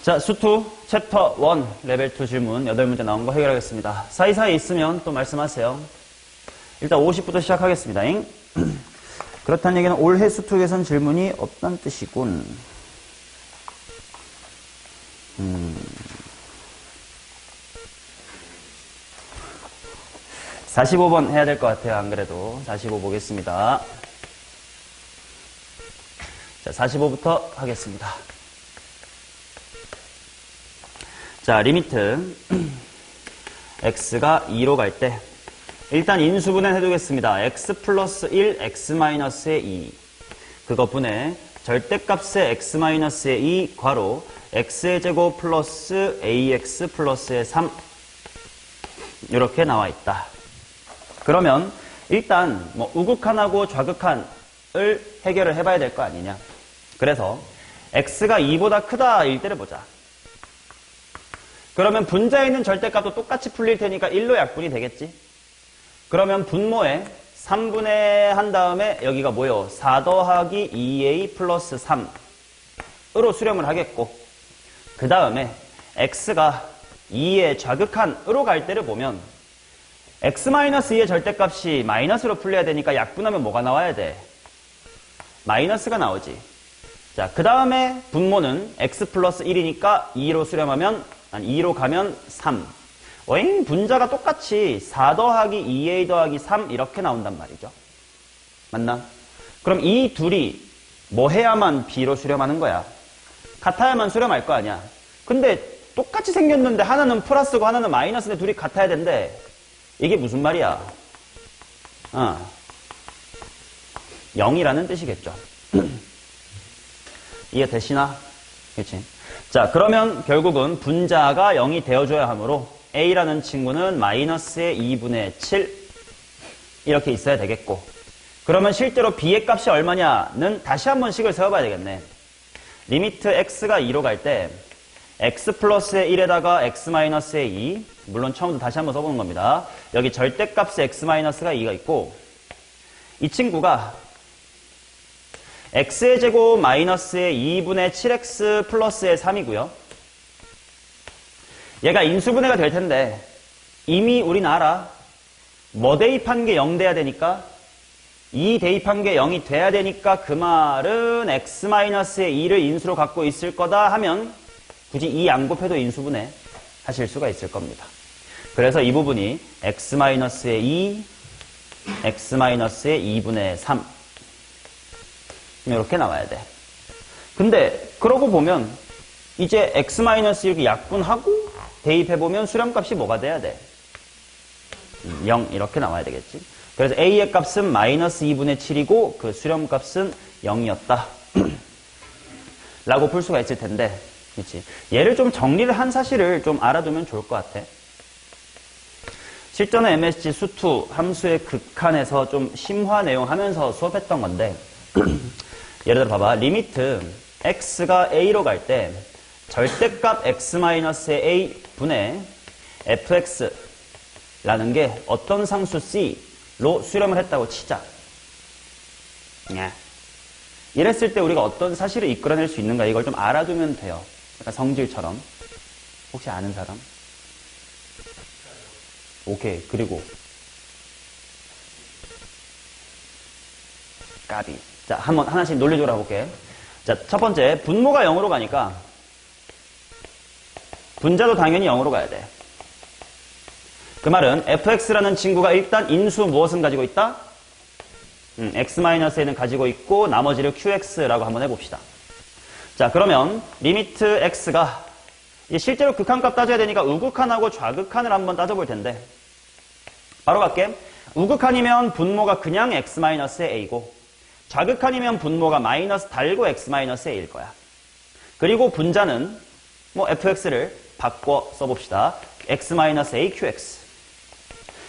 자, 수2 챕터 1 레벨 2 질문 8문제 나온 거 해결하겠습니다. 사이사이 있으면 또 말씀하세요. 일단 50부터 시작하겠습니다. 그렇다는 얘기는 올해 수2 개선 질문이 없다는 뜻이군. 45번 해야 될 것 같아요. 안 그래도 45 보겠습니다. 자, 45부터 하겠습니다. 자, 리미트 x가 2로 갈 때 일단 인수분해 해두겠습니다. x 플러스 1, x 마이너스의 2 그것분해 절대값의 x 마이너스의 2 괄호 x의 제곱 플러스 ax 플러스의 3 이렇게 나와 있다. 그러면 일단 우극한하고 좌극한을 해결을 해봐야 될 거 아니냐. 그래서 x가 2보다 크다일 때를 보자. 그러면 분자에 있는 절대값도 똑같이 풀릴 테니까 1로 약분이 되겠지. 그러면 분모에 3분의 한 다음에 여기가 뭐요? 4 더하기 2a 플러스 3으로 수렴을 하겠고 그 다음에 x가 2의 좌극한으로 갈 때를 보면 x-2의 절대값이 마이너스로 풀려야 되니까 약분하면 뭐가 나와야 돼? 마이너스가 나오지. 자, 그 다음에 분모는 x 플러스 1이니까 2로 수렴하면 2로 가면 3. 분자가 똑같이 4 더하기 2a 더하기 3 이렇게 나온단 말이죠. 맞나? 그럼 이 둘이 뭐 해야만 b로 수렴하는 거야? 같아야만 수렴할 거 아니야. 근데 똑같이 생겼는데 하나는 플러스고 하나는 마이너스인데 둘이 같아야 된대. 이게 무슨 말이야? 0이라는 뜻이겠죠. 이해 되시나? 그렇지? 자, 그러면 결국은 분자가 0이 되어줘야 하므로 a라는 친구는 마이너스의 2분의 7 이렇게 있어야 되겠고 그러면 실제로 b의 값이 얼마냐는 다시 한번 식을 세워봐야 되겠네. 리미트 x가 2로 갈 때 x 플러스의 1에다가 x 마이너스의 2 물론 처음부터 다시 한번 써보는 겁니다. 여기 절대값의 x 마이너스가 2가 있고 이 친구가 x의 제곱 마이너스의 2분의 7x 플러스의 3이고요. 얘가 인수분해가 될 텐데 이미 우린 알아. 뭐 대입한 게 0 돼야 되니까 2 대입한 게 0이 돼야 되니까 그 말은 x 마이너스의 2를 인수로 갖고 있을 거다 하면 굳이 2 안 곱해도 인수분해 하실 수가 있을 겁니다. 그래서 이 부분이 x 마이너스의 2, x 마이너스의 2분의 3 이렇게 나와야 돼. 근데 그러고 보면 이제 x 마이너스 이렇게 약분하고 대입해보면 수렴값이 뭐가 돼야 돼? 0 이렇게 나와야 되겠지. 그래서 a의 값은 마이너스 2분의 7이고 그 수렴값은 0이었다 라고 풀 수가 있을 텐데 그렇지? 얘를 좀 정리를 한 사실을 좀 알아두면 좋을 것 같아. 실전에 MSG 수2 함수의 극한에서 좀 심화 내용 하면서 수업했던 건데 예를 들어 봐봐. 리미트 x가 a로 갈 때 절대값 x-a 분의 fx라는 게 어떤 상수 c로 수렴을 했다고 치자. 이랬을 때 우리가 어떤 사실을 이끌어낼 수 있는가 이걸 좀 알아두면 돼요. 약간 성질처럼. 혹시 아는 사람? 오케이. 그리고 까비. 자, 한번 하나씩 논리적으로 해볼게. 자, 첫 번째 분모가 0으로 가니까 분자도 당연히 0으로 가야 돼. 그 말은 fx라는 친구가 일단 인수 무엇은 가지고 있다? x-a는 가지고 있고 나머지를 qx라고 한번 해봅시다. 자, 그러면 리미트 x가 실제로 극한값 따져야 되니까 우극한하고 좌극한을 한번 따져볼 텐데 바로 갈게. 우극한이면 분모가 그냥 x-의 a고 좌극한이면 분모가 마이너스 달고 x-의 1일 거야. 그리고 분자는 fx를 바꿔 써봅시다. x-a qx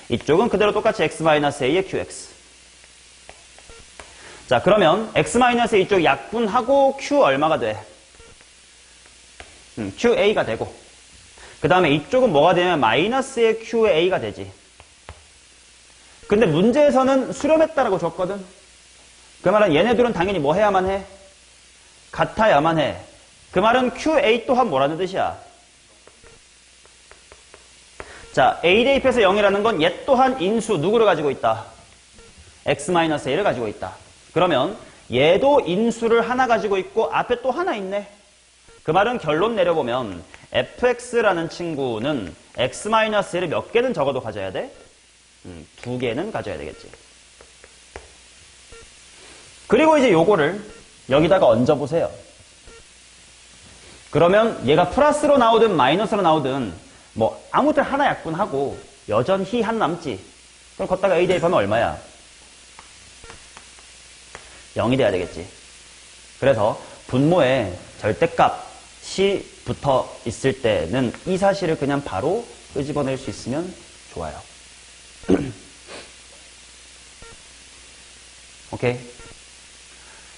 이쪽은 그대로 똑같이 x-a의 qx. 자, 그러면 x-a 이쪽 약분하고 q 얼마가 돼? qa가 되고 그 다음에 이쪽은 뭐가 되냐면 마이너스의 qa가 되지. 근데 문제에서는 수렴했다라고 줬거든. 그 말은 얘네들은 당연히 뭐 해야만 해? 같아야만 해. 그 말은 QA 또한 뭐라는 뜻이야? 자, A 대입해서 0이라는 건 얘 또한 인수 누구를 가지고 있다? X-A를 가지고 있다. 그러면 얘도 인수를 하나 가지고 있고 앞에 또 하나 있네. 그 말은 결론 내려보면 fx라는 친구는 X-A를 몇 개는 적어도 가져야 돼? 2개는 가져야 되겠지. 그리고 이제 요거를 여기다가 얹어보세요. 그러면 얘가 플러스로 나오든 마이너스로 나오든 뭐 아무튼 하나 약분하고 여전히 한 남지. 그럼 걷다가 A 대입하면 얼마야? 0이 돼야 되겠지. 그래서 분모에 절대값이 붙어 있을 때는 이 사실을 그냥 바로 끄집어낼 수 있으면 좋아요. 오케이.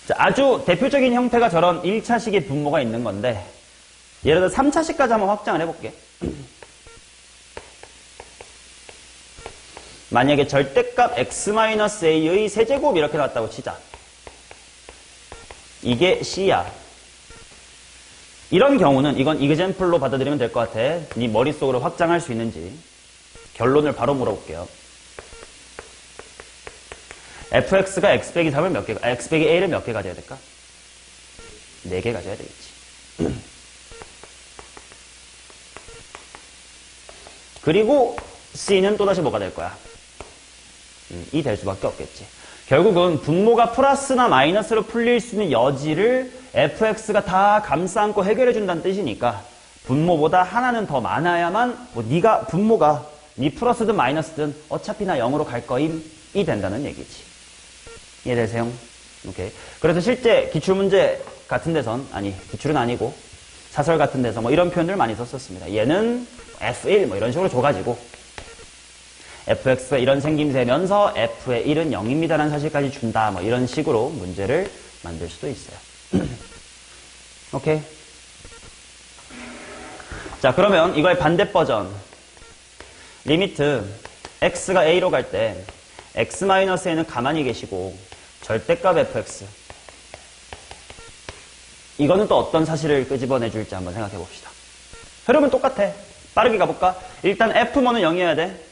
자, 아주 대표적인 형태가 저런 1차식의 분모가 있는 건데 예를 들어 3차식까지 한번 확장을 해볼게. 만약에 절대값 x-a의 세제곱 이렇게 나왔다고 치자. 이게 C야. 이런 경우는 이건 이그젠플로 받아들이면 될 것 같아. 네 머릿속으로 확장할 수 있는지. 결론을 바로 물어볼게요. fx가 x 빼기 3을 몇 개, x 빼기 a를 몇 개 가져야 될까? 4개 가져야 되겠지. 그리고 C는 또다시 뭐가 될 거야? 2 될 수밖에 없겠지. 결국은 분모가 플러스나 마이너스로 풀릴 수 있는 여지를 fx가 다 감싸 안고 해결해 준다는 뜻이니까 분모보다 하나는 더 많아야만 뭐 네가 분모가 네 플러스든 마이너스든 어차피 나 0으로 갈 거임이 된다는 얘기지. 이해되세요? 오케이. 그래서 실제 기출문제 같은 데선 아니 기출은 아니고 사설 같은 데서 뭐 이런 표현들 많이 썼었습니다. 얘는 F1 뭐 이런 식으로 줘가지고 fx가 이런 생김새면서 f의 1은 0입니다라는 사실까지 준다. 뭐 이런 식으로 문제를 만들 수도 있어요. 오케이. 자, 그러면 이거의 반대 버전. 리미트 x가 a로 갈 때 x-a는 가만히 계시고 절대값 fx. 이거는 또 어떤 사실을 끄집어내 줄지 한번 생각해 봅시다. 흐름은 똑같아. 빠르게 가볼까? 일단 f모는 0이어야 돼.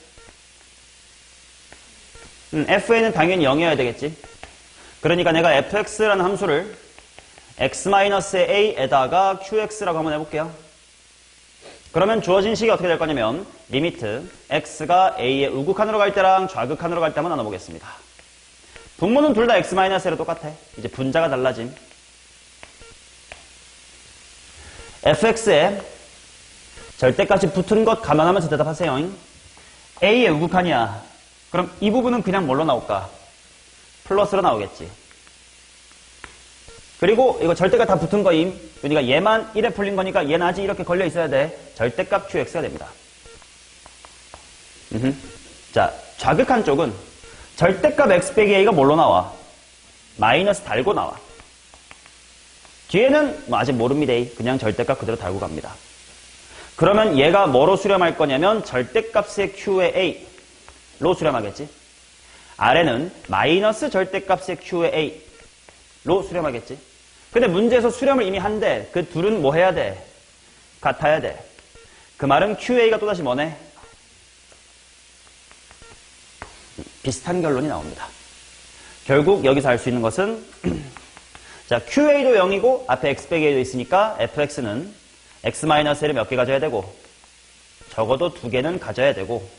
fa는 당연히 0이어야 되겠지. 그러니까 내가 fx라는 함수를 x-a에다가 qx라고 한번 해볼게요. 그러면 주어진 식이 어떻게 될 거냐면 리미트 x가 a의 우극한으로 갈 때랑 좌극한으로 갈 때 한번 나눠보겠습니다. 분모는 둘 다 x-a로 똑같아. 이제 분자가 달라짐. fx에 절대값이 붙은 것 감안하면서 대답하세요. a의 우극한이야. 그럼 이 부분은 그냥 뭘로 나올까? 플러스로 나오겠지. 그리고 이거 절대값 다 붙은 거임. 그러니까 얘만 1에 풀린 거니까 얘는 아직 이렇게 걸려 있어야 돼. 절대값 qx가 됩니다. 자, 좌극한 쪽은 절대값 x 빼기 a가 뭘로 나와? 마이너스 달고 나와. 뒤에는 뭐 아직 모릅니다. 그냥 절대값 그대로 달고 갑니다. 그러면 얘가 뭐로 수렴할 거냐면 절대값의 q의 a로 수렴하겠지. 아래는 마이너스 절대값의 q의 a로 수렴하겠지. 근데 문제에서 수렴을 이미 한데 그 둘은 뭐 해야 돼? 같아야 돼. 그 말은 QA가 또다시 뭐네? 비슷한 결론이 나옵니다. 결국 여기서 알 수 있는 것은 자, QA도 0이고 앞에 X 빼기 A도 있으니까 fx는 X-A를 몇 개 가져야 되고 적어도 2개는 가져야 되고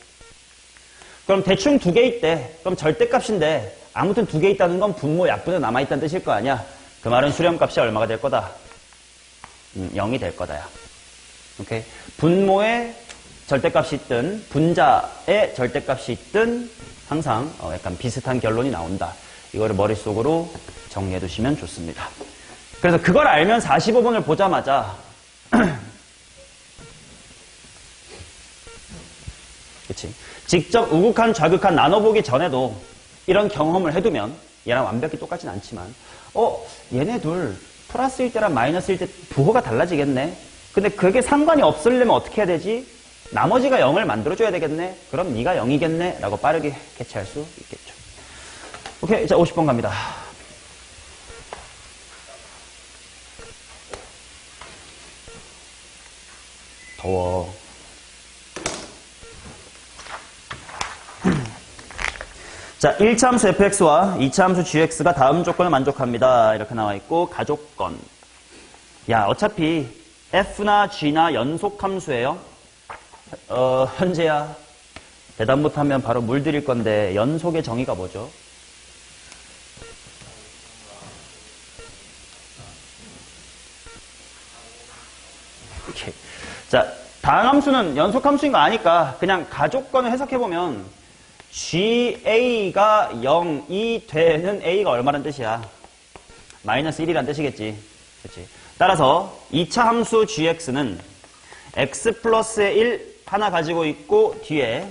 그럼 대충 2개 있대. 그럼 절대값인데 아무튼 2개 있다는 건 분모 약분에 남아있다는 뜻일 거 아니야. 그 말은 수렴값이 얼마가 될 거다? 0이 될 거다야. 오케이. 분모의 절대값이 있든 분자의 절대값이 있든 항상 약간 비슷한 결론이 나온다. 이거를 머릿속으로 정리해 두시면 좋습니다. 그래서 그걸 알면 45번을 보자마자 그치. 직접 우극한 좌극한 나눠보기 전에도 이런 경험을 해두면 얘랑 완벽히 똑같진 않지만 얘네 둘 플러스일 때랑 마이너스일 때 부호가 달라지겠네. 근데 그게 상관이 없으려면 어떻게 해야 되지? 나머지가 0을 만들어줘야 되겠네. 그럼 네가 0이겠네 라고 빠르게 캐치할 수 있겠죠. 오케이. 자, 50번 갑니다. 더워. 자, 1차 함수 fx와 2차 함수 gx가 다음 조건을 만족합니다. 이렇게 나와 있고, 가조건. 야, 어차피 f나 g나 연속 함수예요. 현재야. 대답 못하면 바로 물들일 건데, 연속의 정의가 뭐죠? 오케이. 자, 다음 함수는 연속 함수인 거 아니까 그냥 가조건을 해석해보면 GA가 0이 되는 A가 얼마란 뜻이야? 마이너스 1이란 뜻이겠지. 그치? 따라서 2차 함수 GX는 X 플러스의 1 하나 가지고 있고 뒤에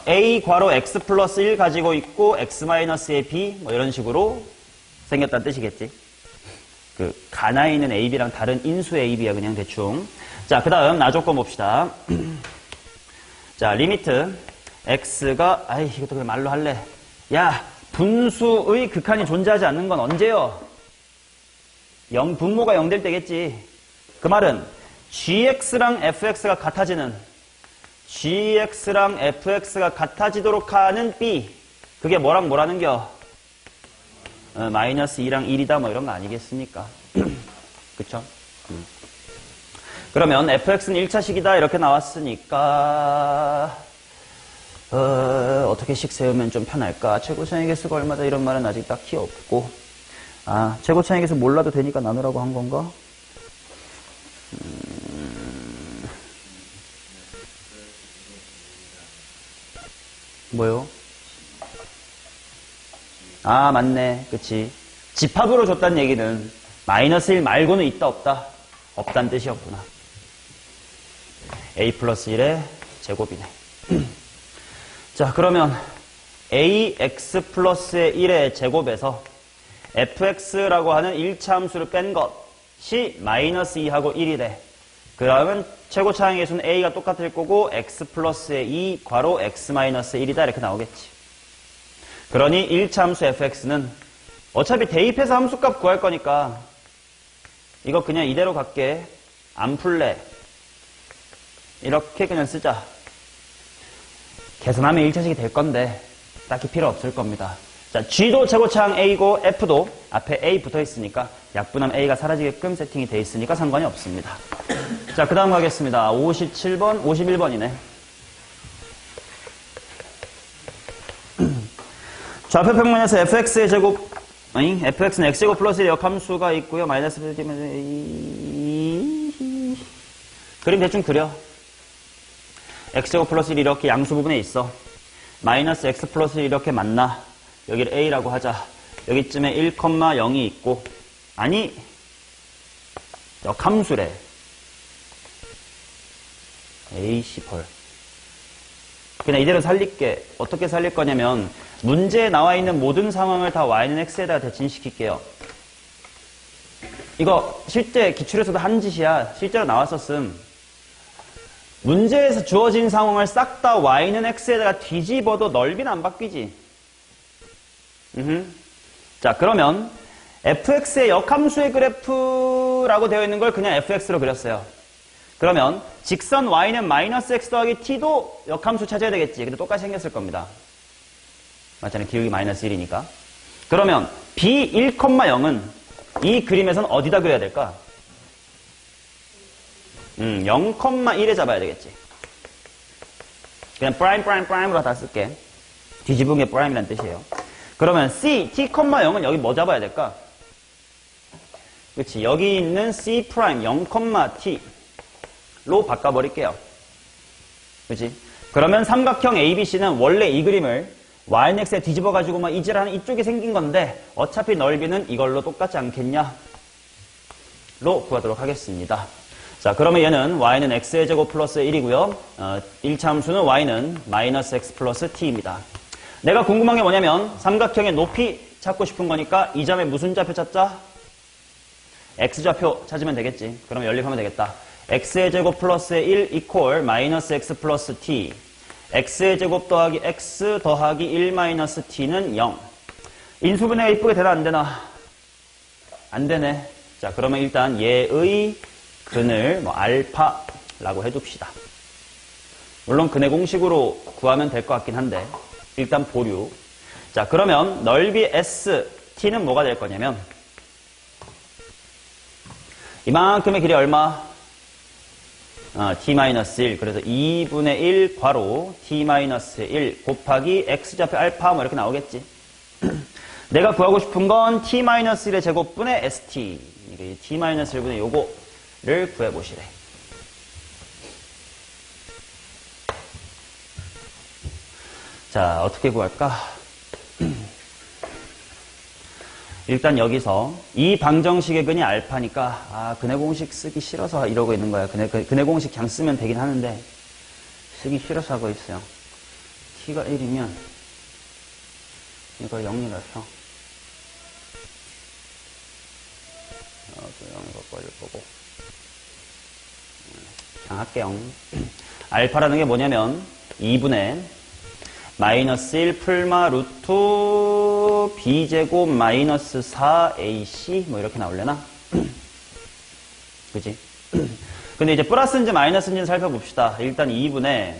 A 괄호 X 플러스 1 가지고 있고 X 마이너스의 B 뭐 이런 식으로 생겼다는 뜻이겠지. 그 가나에 있는 AB랑 다른 인수 AB야 그냥 대충. 자, 그 다음 나조건 봅시다. 자, 리미트 x가 이것도 그냥 말로 할래. 야, 분수의 극한이 존재하지 않는 건 언제요? 분모가 0 될 때겠지. 그 말은 gx랑 fx가 같아지는 gx랑 fx가 같아지도록 하는 b 그게 뭐라는겨? 마이너스 2랑 1이다 뭐 이런 거 아니겠습니까? 그쵸? 그러면 fx는 1차식이다 이렇게 나왔으니까 어떻게 식 세우면 좀 편할까? 최고차의 개수가 얼마다 이런 말은 아직 딱히 없고 최고차의 개수 몰라도 되니까 나누라고 한 건가? 뭐요? 맞네. 그치. 집합으로 줬다는 얘기는 마이너스 1 말고는 있다 없다? 없다는 뜻이었구나. a 플러스 1의 제곱이네. 자, 그러면 ax 플러스 1의 제곱에서 fx라고 하는 1차 함수를 뺀 것이 마이너스 2하고 1이래. 그러면 최고차항의 개수는 a가 똑같을 거고 x 플러스의 2 괄호 x 마이너스 1이다 이렇게 나오겠지. 그러니 1차 함수 fx는 어차피 대입해서 함수값 구할 거니까 이거 그냥 이대로 갈게. 안 풀래. 이렇게 그냥 쓰자. 계산하면 1차식이 될 건데 딱히 필요 없을 겁니다. 자, G도 최고차항 A고 F도 앞에 A 붙어 있으니까 약분하면 A가 사라지게끔 세팅이 돼 있으니까 상관이 없습니다. 자, 그 다음 가겠습니다. 57번, 51번이네. 좌표 평면에서 fx의 제곱, fx는 x제곱 플러스 1의 역함수가 있고요. 마이너스 그림 대충 그려. x제곱 플러스 1 이렇게 양수 부분에 있어. 마이너스 x 플러스 1 이렇게 만나. 여기를 a라고 하자. 여기쯤에 1,0이 있고 역함수래. 에이씨 벌. 그냥 이대로 살릴게. 어떻게 살릴 거냐면 문제에 나와 있는 모든 상황을 다 y는 x에다가 대칭시킬게요. 이거 실제 기출에서도 한 짓이야. 실제로 나왔었음. 문제에서 주어진 상황을 싹 다 y는 x에다가 뒤집어도 넓이는 안 바뀌지. 자, 그러면 fx의 역함수의 그래프라고 되어 있는 걸 그냥 fx로 그렸어요. 그러면 직선 y는 마이너스 x 더하기 t도 역함수 찾아야 되겠지. 근데 똑같이 생겼을 겁니다. 맞잖아요. 기울기 마이너스 1이니까. 그러면 b 1,0은 이 그림에서는 어디다 그려야 될까? 0,1에 잡아야 되겠지. 그냥 프라임으로 다 쓸게. 뒤집은 게 프라임이라는 뜻이에요. 그러면 c, t, 0은 여기 뭐 잡아야 될까? 그렇지. 여기 있는 c 프라임 0,t로 바꿔버릴게요. 그렇지. 그러면 삼각형 ABC는 원래 이 그림을 y는 x에 뒤집어가지고 막 이질하는 이쪽이 생긴 건데 어차피 넓이는 이걸로 똑같지 않겠냐? 로 구하도록 하겠습니다. 자, 그러면 얘는 y는 x의 제곱 플러스 1이고요. 1차 함수는 y는 마이너스 x 플러스 t입니다. 내가 궁금한 게 뭐냐면 삼각형의 높이 찾고 싶은 거니까 이 점에 무슨 좌표 찾자? x좌표 찾으면 되겠지. 그러면 연립하면 되겠다. x의 제곱 플러스 1 이퀄 마이너스 x 플러스 t. x의 제곱 더하기 x 더하기 1 마이너스 t는 0. 인수분해가 이쁘게 되나 안 되나? 안 되네. 자, 그러면 일단 얘의 근을 뭐 알파라고 해둡시다. 물론 근의 공식으로 구하면 될 것 같긴 한데 일단 보류. 자, 그러면 넓이 S, T는 뭐가 될 거냐면 이만큼의 길이 얼마? T-1. 그래서 2분의 1 괄호 T-1 곱하기 X좌표 알파 뭐 이렇게 나오겠지. 내가 구하고 싶은 건 T-1의 제곱분의 ST. 이게 T-1분의 요거를 구해보시래. 자, 어떻게 구할까? 일단 여기서 이 방정식의 근이 알파니까 근의 공식 쓰기 싫어서 이러고 있는 거야. 근의 공식 그냥 쓰면 되긴 하는데 쓰기 싫어서 하고 있어요. t가 1이면 이걸 0이라서 이거 꺼질 거고 그냥 할게요. 알파라는 게 뭐냐면 2분의 마이너스 1 풀마 루트 b제곱 마이너스 4ac 뭐 이렇게 나올려나? 그지? 근데 이제 플러스인지 마이너스인지는 살펴봅시다. 일단 2분의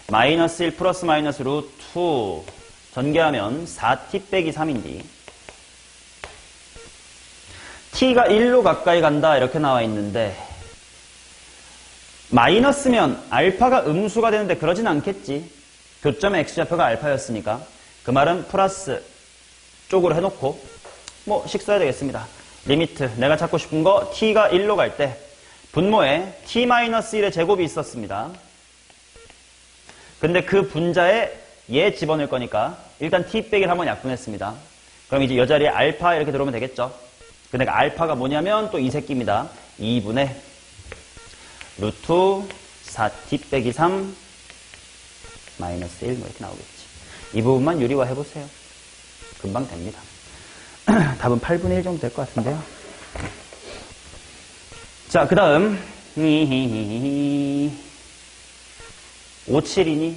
마이너스 1 플러스 마이너스 루트 전개하면 4t 빼기 3인데 t가 1로 가까이 간다 이렇게 나와 있는데 마이너스면 알파가 음수가 되는데 그러진 않겠지. 교점의 x좌표가 알파였으니까 그 말은 플러스 쪽으로 해놓고 뭐 식 써야 되겠습니다. 리미트 내가 찾고 싶은 거 t가 1로 갈 때 분모에 t-1의 제곱이 있었습니다. 근데 그 분자에 얘 집어넣을 거니까 일단 t 빼기를 한번 약분했습니다. 그럼 이제 이 자리에 알파 이렇게 들어오면 되겠죠. 근데 그 알파가 뭐냐면 또 이 새끼입니다. 2분의 루트 4t 빼기 3 마이너스 1 뭐 이렇게 나오겠지. 이 부분만 유리화 해보세요. 금방 됩니다. 답은 8분의 1 정도 될 것 같은데요. 자, 그 다음 57이니?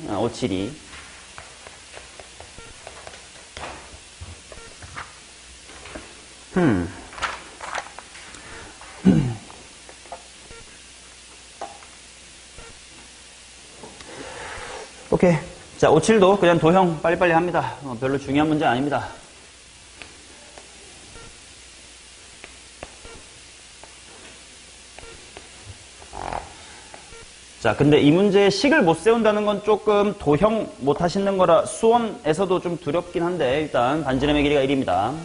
572 오케이. 자, 57도 그냥 도형 빨리빨리 합니다. 별로 중요한 문제 아닙니다. 자, 근데 이 문제에 식을 못 세운다는 건 조금 도형 못 하시는 거라 수원에서도 좀 두렵긴 한데 일단 반지름의 길이가 1입니다.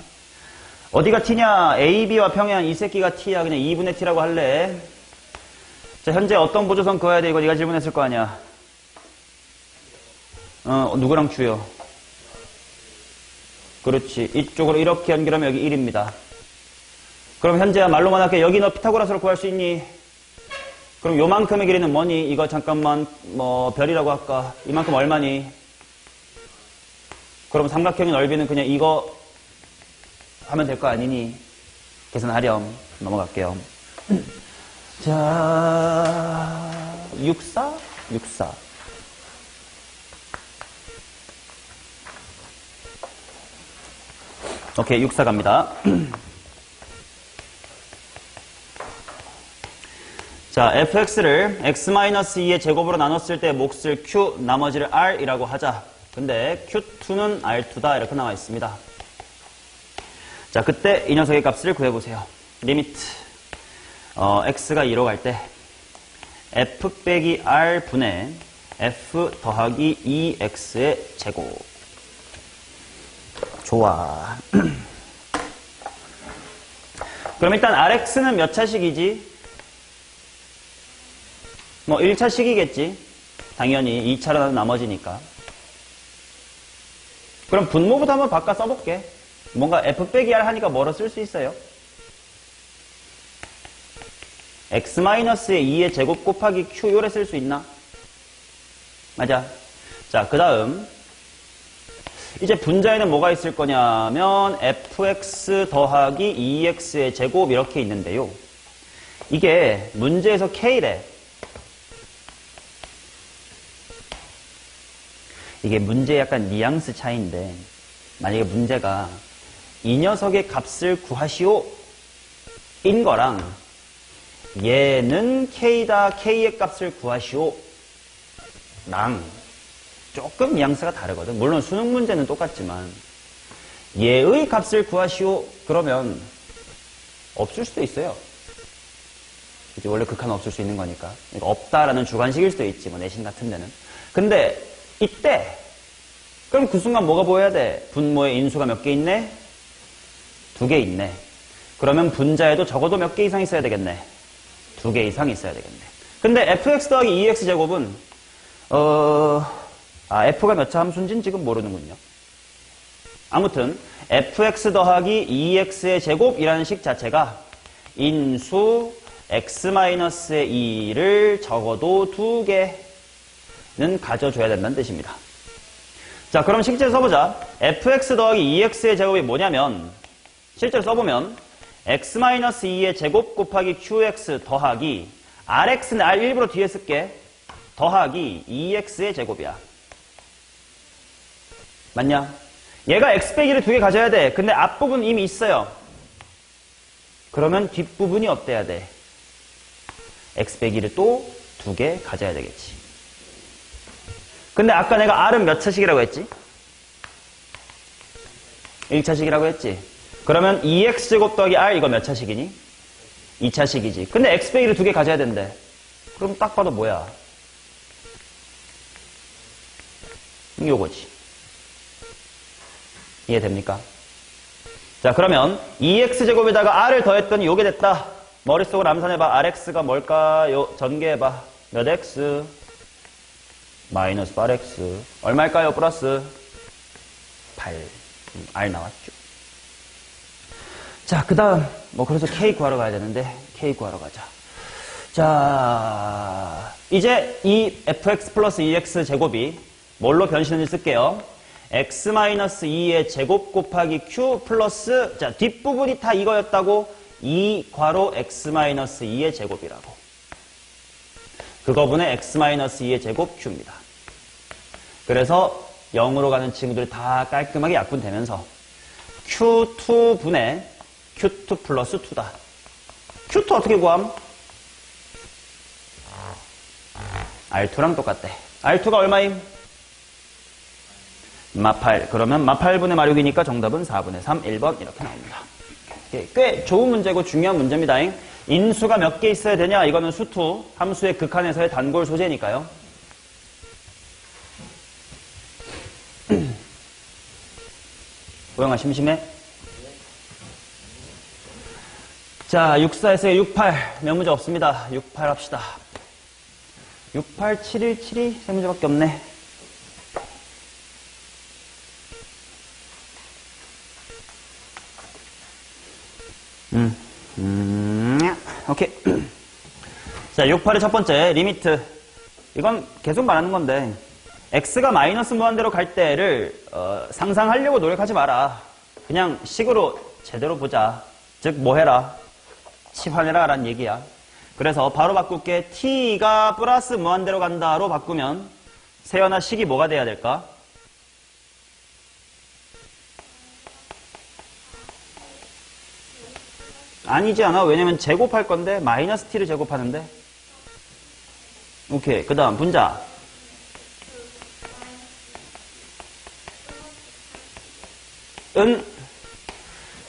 어디가 t냐? A, B와 평행한 이 새끼가 t야. 그냥 2분의 t라고 할래. 자, 현재 어떤 보조선 그어야 돼? 이거 네가 질문했을 거 아니야. 누구랑 Q요? 그렇지. 이쪽으로 이렇게 연결하면 여기 1입니다. 그럼 현재야 말로만 할게. 여기 너 피타고라스를 구할 수 있니? 그럼 요만큼의 길이는 뭐니? 이거 잠깐만 뭐 별이라고 할까? 이만큼 얼마니? 그럼 삼각형의 넓이는 그냥 이거 하면 될 거 아니니? 계산하렴. 넘어갈게요. 자, 64? 64. 오케이, 64 갑니다. 자, fx를 x-2의 제곱으로 나눴을 때 몫을 q, 나머지를 r이라고 하자. 근데 q2는 r2다 이렇게 나와 있습니다. 자, 그때 이 녀석의 값을 구해보세요. 리미트 x가 2로 갈 때 f 빼기 r 분의 f 더하기 2x의 제곱. 좋아. 그럼 일단 rx는 몇 차식이지? 뭐 1차식이겠지. 당연히 2차로 나머지니까. 그럼 분모부터 한번 바꿔 써볼게. 뭔가 f 빼기 r 하니까 뭐로 쓸 수 있어요? x-의 2의 제곱 곱하기 q 요래 쓸 수 있나? 맞아. 자, 그 다음 이제 분자에는 뭐가 있을 거냐면 fx 더하기 2x의 제곱 이렇게 있는데요. 이게 문제에서 k래. 이게 문제의 약간 뉘앙스 차이인데 만약에 문제가 이 녀석의 값을 구하시오 인 거랑 얘는 K다. K의 값을 구하시오. 랑 조금 뉘앙스가 다르거든. 물론 수능 문제는 똑같지만 얘의 값을 구하시오. 그러면 없을 수도 있어요. 그치? 원래 극한은 없을 수 있는 거니까. 그러니까 없다라는 주관식일 수도 있지. 뭐 내신 같은 데는. 근데 이때 그럼 그 순간 뭐가 보여야 돼? 분모의 인수가 몇 개 있네? 2개 있네. 그러면 분자에도 적어도 몇 개 이상 있어야 되겠네? 2개 이상 있어야 되겠네. 근데 fx 더하기 2x 제곱은 f가 몇 차 함수인지는 지금 모르는군요. 아무튼 fx 더하기 2x의 제곱이라는 식 자체가 인수 x-의 2를 적어도 2개는 가져줘야 된다는 뜻입니다. 자, 그럼 실제로 써보자. fx 더하기 2x의 제곱이 뭐냐면 실제로 써보면 x-2의 제곱 곱하기 qx 더하기 rx는 r 일부러 뒤에 쓸게. 더하기 2x의 제곱이야. 맞냐? 얘가 x 빼기를 2개 가져야 돼. 근데 앞부분 이미 있어요. 그러면 뒷부분이 어때야 돼? x 빼기를 또 2개 가져야 되겠지. 근데 아까 내가 r은 몇 차식이라고 했지? 1차식이라고 했지. 그러면 2x제곱 더하기 r 이거 몇 차식이니? 2차식이지. 근데 x 빼기를 2개 가져야 된대. 그럼 딱 봐도 뭐야? 요거지. 이해됩니까? 자, 그러면 2x제곱에다가 r을 더했더니 요게 됐다. 머릿속으로 암산해봐. rx가 뭘까요? 전개해봐. 몇 x? 마이너스 8x. 얼마일까요? 플러스 8. r 나왔죠. 자, 그 다음 그래서 k 구하러 가야 되는데 k 구하러 가자. 자, 이제 이 fx 플러스 2x 제곱이 뭘로 변신했는지 쓸게요. x-2의 제곱 곱하기 q 플러스, 자, 뒷부분이 다 이거였다고 2 괄호 x-2의 제곱이라고. 그거분의 x-2의 제곱 q입니다. 그래서 0으로 가는 친구들이 다 깔끔하게 약분되면서 q2분의 q2 플러스 2다. q2 어떻게 구함? r2랑 똑같대. r2가 얼마임? 마8. 그러면 마8분의 마6이니까 정답은 4분의 3, 1번 이렇게 나옵니다. 꽤 좋은 문제고 중요한 문제입니다. 인수가 몇 개 있어야 되냐? 이거는 수투, 함수의 극한에서의 단골 소재니까요. 고영아 심심해? 자, 64에서 68. 몇 문제 없습니다. 68 합시다. 68, 71, 72. 세 문제밖에 없네. 오케이. 자, 68의 첫 번째, 리미트. 이건 계속 말하는 건데, x가 마이너스 무한대로 갈 때를, 상상하려고 노력하지 마라. 그냥 식으로 제대로 보자. 즉, 뭐 해라? 치환해라. 라는 얘기야. 그래서 바로 바꿀게. t가 플러스 무한대로 간다로 바꾸면, 세연아 식이 뭐가 돼야 될까? 아니지 않아? 왜냐면 제곱할 건데 마이너스 t를 제곱하는데. 오케이. 그 다음 분자. 은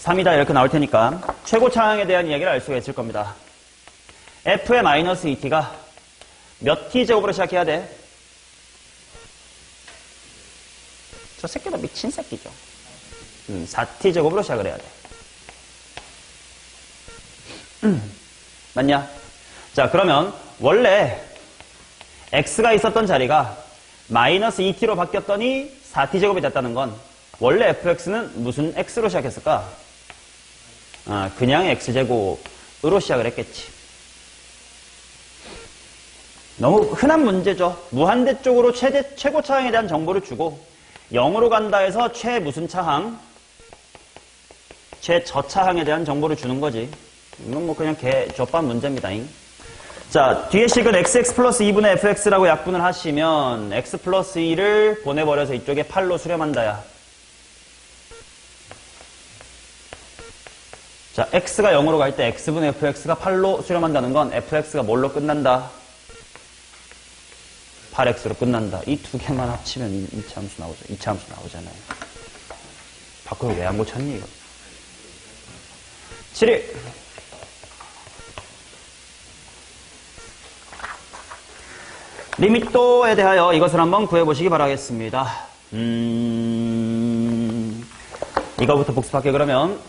3이다 이렇게 나올 테니까 최고 차항에 대한 이야기를 알 수가 있을 겁니다. f의 마이너스 2t가 몇 t 제곱으로 시작해야 돼? 저 새끼도 미친 새끼죠. 4t 제곱으로 시작을 해야 돼. 맞냐? 자, 그러면 원래 x가 있었던 자리가 마이너스 2t로 바뀌었더니 4t제곱이 됐다는 건 원래 fx는 무슨 x로 시작했을까? 그냥 x제곱으로 시작을 했겠지. 너무 흔한 문제죠. 무한대 쪽으로 최고 차항에 대한 정보를 주고 0으로 간다 해서 최 무슨 차항? 최저차항에 대한 정보를 주는 거지. 이건 그냥 개조밥 문제입니다. 자, 뒤에 식은 xx 플러스 2분의 fx라고 약분을 하시면 x 플러스 2를 보내버려서 이쪽에 8로 수렴한다야. 자, x가 0으로 갈 때 x분의 fx가 8로 수렴한다는 건 fx가 뭘로 끝난다? 8x로 끝난다. 이 두 개만 합치면 이차함수 나오죠. 이차함수 나오잖아요. 바꾸고 왜 안 고쳤니, 이거? 7일. 리미또에 대하여 이것을 한번 구해보시기 바라겠습니다. 이거부터 복습할게요, 그러면.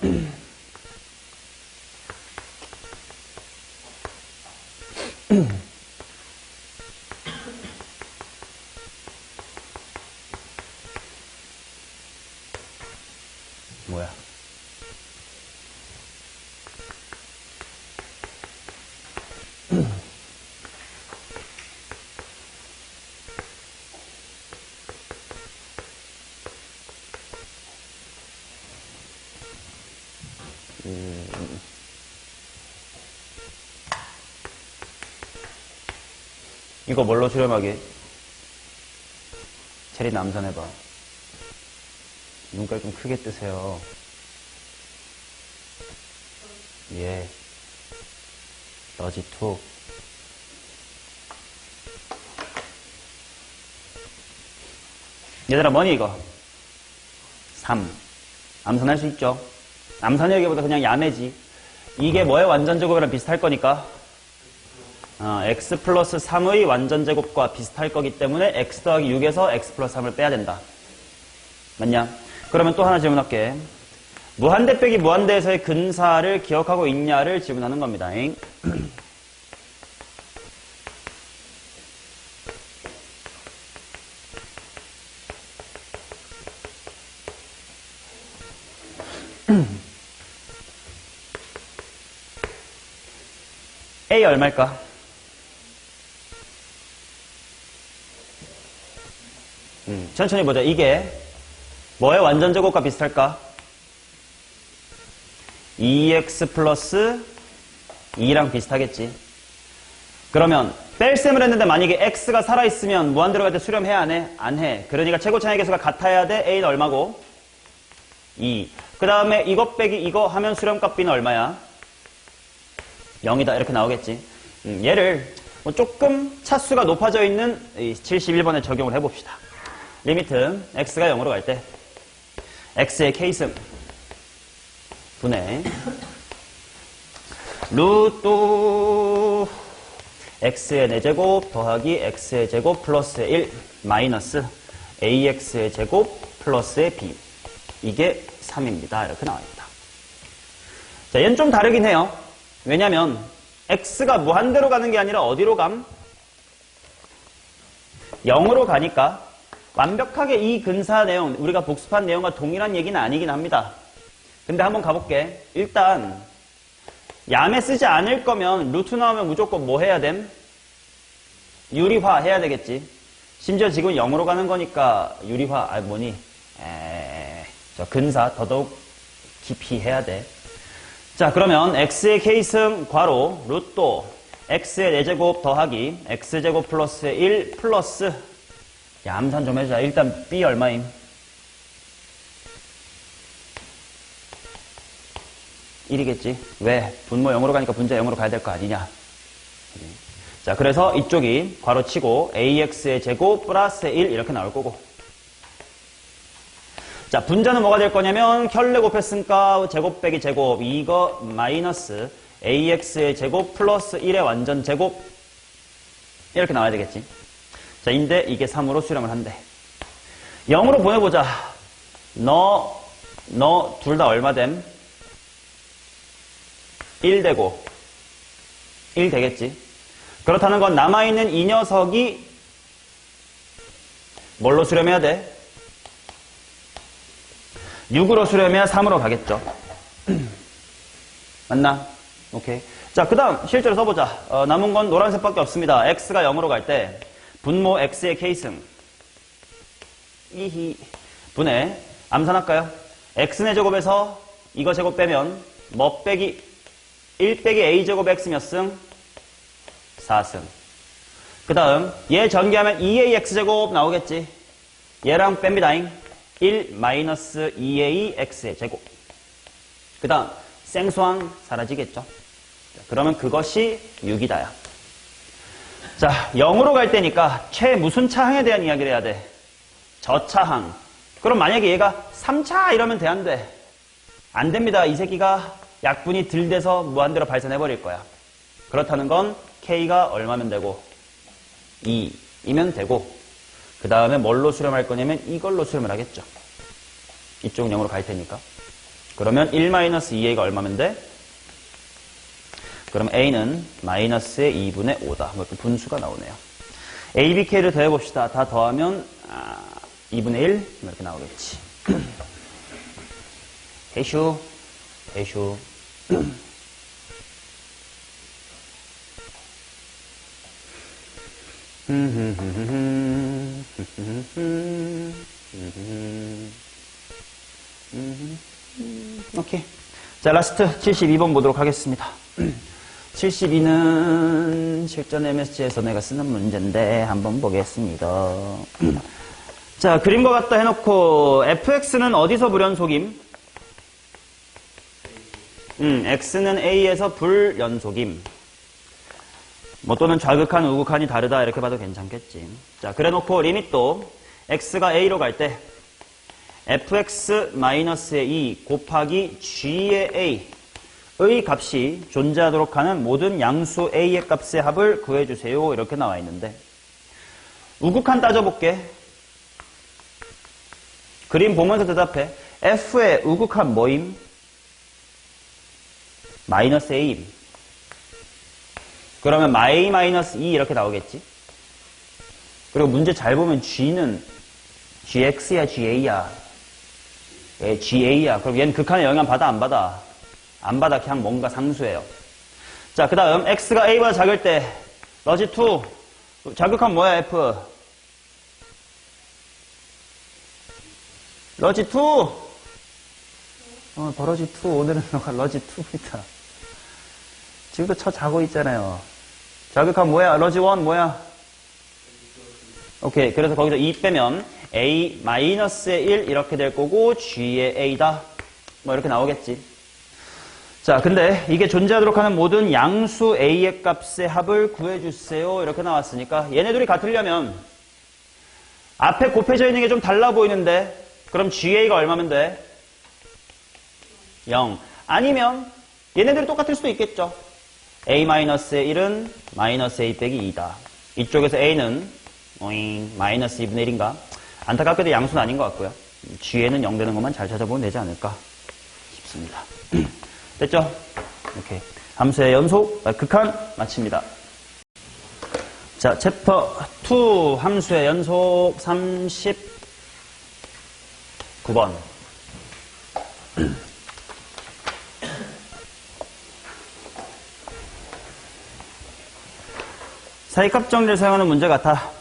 뭐야? 이거 뭘로 수렴하기? 체리 남산해봐. 눈깔 좀 크게 뜨세요. 예. 러지툭. 얘들아, 뭐니, 이거? 3. 암산할 수 있죠? 암산이 여기보다 그냥 야매지. 이게 뭐의 완전제곱이랑 비슷할 거니까? x 플러스 3의 완전제곱과 비슷할 거기 때문에 x 더하기 6에서 x 플러스 3을 빼야 된다. 맞냐? 그러면 또 하나 질문할게. 무한대 빼기 무한대에서의 근사를 기억하고 있냐를 질문하는 겁니다. A 얼마일까? 천천히 보자. 이게 뭐의 완전제곱과 비슷할까? 2x 플러스 2랑 비슷하겠지. 그러면 뺄셈을 했는데 만약에 x가 살아있으면 무한대로 갈 때 수렴해야 안 해? 안 해. 그러니까 최고차의 개수가 같아야 돼. a는 얼마고? 2. 그 다음에 이거 빼기 이거 하면 수렴값 b는 얼마야? 0이다. 이렇게 나오겠지. 얘를 뭐 조금 차수가 높아져 있는 71번에 적용을 해봅시다. 리미트 x가 0으로 갈 때 x의 k승 분의 루트 x의 4제곱 더하기 x의 제곱 플러스의 1 마이너스 ax의 제곱 플러스의 b 이게 3입니다. 이렇게 나와있다. 자, 얘는 좀 다르긴 해요. 왜냐면 x가 무한대로 가는 게 아니라 어디로 감? 0으로 가니까 완벽하게 이 근사 내용, 우리가 복습한 내용과 동일한 얘기는 아니긴 합니다. 근데 한번 가볼게. 일단 야매 쓰지 않을 거면 루트 나오면 무조건 뭐 해야 됨? 유리화 해야 되겠지. 심지어 지금 0으로 가는 거니까 유리화, 뭐니? 저 근사 더더욱 깊이 해야 돼. 자, 그러면 x의 k승 괄호 루트 x의 4제곱 더하기 x제곱 플러스의 1 플러스 야, 암산 좀 해주자. 일단 b 얼마임? 1이겠지. 왜? 분모 0으로 가니까 분자 0으로 가야 될 거 아니냐. 자, 그래서 이쪽이 괄호 치고 ax의 제곱 플러스 1 이렇게 나올 거고. 자, 분자는 뭐가 될 거냐면 켤레 곱했으니까 제곱 빼기 제곱 이거 마이너스 ax의 제곱 플러스 1의 완전 제곱 이렇게 나와야 되겠지. 자, 인데 이게 3으로 수렴을 한대. 0으로 보내보자. 너 둘 다 얼마 됨? 1 되고 1 되겠지. 그렇다는 건 남아있는 이 녀석이 뭘로 수렴해야 돼? 6으로 수렴해야 3으로 가겠죠. 맞나? 오케이. 자, 그 다음 실제로 써보자. 남은 건 노란색밖에 없습니다. x가 0으로 갈 때 분모 x의 k승 이히 분의 암산할까요? x의 제곱에서 이거 제곱 빼면 뭐 빼기 1 빼기 a제곱 x 몇 승? 4승. 그 다음 얘 전개하면 2ax제곱 나오겠지. 얘랑 뺍니다잉. 1 마이너스 2ax의 제곱. 그 다음 생소한 사라지겠죠. 자, 그러면 그것이 6이다야. 자, 0으로 갈 때니까 최 무슨 차항에 대한 이야기를 해야 돼? 저차항. 그럼 만약에 얘가 3차 이러면 돼, 안 돼? 안 됩니다. 이 새끼가 약분이 들 돼서 무한대로 발산해버릴 거야. 그렇다는 건 K가 얼마면 되고 2이면 되고 그 다음에 뭘로 수렴할 거냐면 이걸로 수렴을 하겠죠. 이쪽은 0으로 갈 테니까. 그러면 1-2a가 얼마면 돼? 그럼 a는 마이너스의 2분의 5다. 이렇게 분수가 나오네요. a, b, k를 더해봅시다. 다 더하면 2분의 1 이렇게 나오겠지. 대슈. 오케이. 자, 라스트 72번 보도록 하겠습니다. 72는 실전 MSG에서 내가 쓰는 문제인데 한번 보겠습니다. 자, 그림과 같다 해놓고 fx는 어디서 불연속임? x는 a에서 불연속임. 뭐 또는 좌극한, 우극한이 다르다 이렇게 봐도 괜찮겠지. 자, 그래놓고 리밋도 x가 a로 갈 때 fx-의 2 곱하기 g의 a의 값이 존재하도록 하는 모든 양수 a의 값의 합을 구해주세요. 이렇게 나와 있는데 우극한 따져볼게. 그림 보면서 대답해. f의 우극한 뭐임? 마이너스 a임. 그러면 마이너스 2 이렇게 나오겠지. 그리고 문제 잘 보면 g는 gx야 ga야. 예, ga야. 그럼 얘는 극한의 영향 받아 안 받아? 안 받아. 그냥 뭔가 상수예요. 자, 그 다음 x가 a보다 작을 때 러지 2 자극한 뭐야 f? 러지 2 버러지 2 오늘은 너가 러지 2입니다. 지금도 쳐 자고 있잖아요. 자극한 뭐야? 러지 1 뭐야? 오케이. 그래서 거기서 2 빼면 a-의 1 이렇게 될 거고 g의 a다. 뭐 이렇게 나오겠지. 자, 근데 이게 존재하도록 하는 모든 양수 a의 값의 합을 구해주세요. 이렇게 나왔으니까 얘네들이 같으려면 앞에 곱해져 있는 게 좀 달라 보이는데 그럼 ga가 얼마면 돼? 0. 아니면 얘네들이 똑같을 수도 있겠죠. a-의 1은 마이너스 a 빼기 2다. 이쪽에서 a는 마이너스 2분의 1인가? 안타깝게도 양수는 아닌 것 같고요. g에는 0 되는 것만 잘 찾아보면 되지 않을까 싶습니다. 됐죠? 이렇게 함수의 연속, 극한 마칩니다. 자, 챕터 2 함수의 연속 39번. 사이값 정리를 사용하는 문제 같아.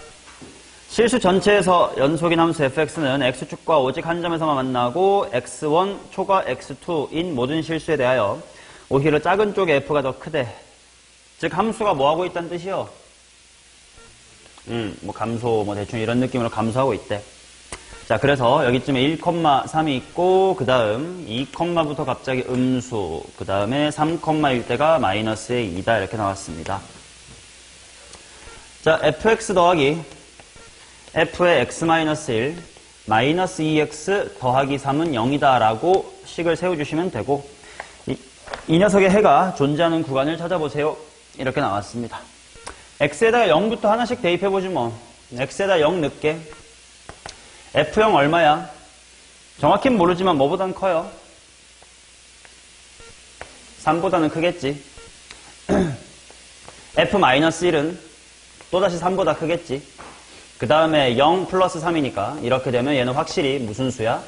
실수 전체에서 연속인 함수 fx는 x축과 오직 한 점에서만 만나고 x1 초과 x2인 모든 실수에 대하여 오히려 작은 쪽의 f가 더 크대. 즉 함수가 뭐 하고 있다는 뜻이요? 뭐 감소, 뭐 대충 이런 느낌으로 감소하고 있대. 자, 그래서 여기쯤에 1,3이 있고 그 다음 2,부터 갑자기 음수, 그 다음에 3,일 때가 마이너스의 2다 이렇게 나왔습니다. 자, fx 더하기 f의 x-1 마이너스 2x 더하기 3은 0이다 라고 식을 세워주시면 되고 이 녀석의 해가 존재하는 구간을 찾아보세요. 이렇게 나왔습니다. x에다가 0부터 하나씩 대입해보지 뭐. x에다 0 넣게. f0 얼마야? 정확히는 모르지만 뭐보단 커요? 3보다는 크겠지. f-1은 또다시 3보다 크겠지. 그 다음에 0 플러스 3이니까 이렇게 되면 얘는 확실히 무슨 수야?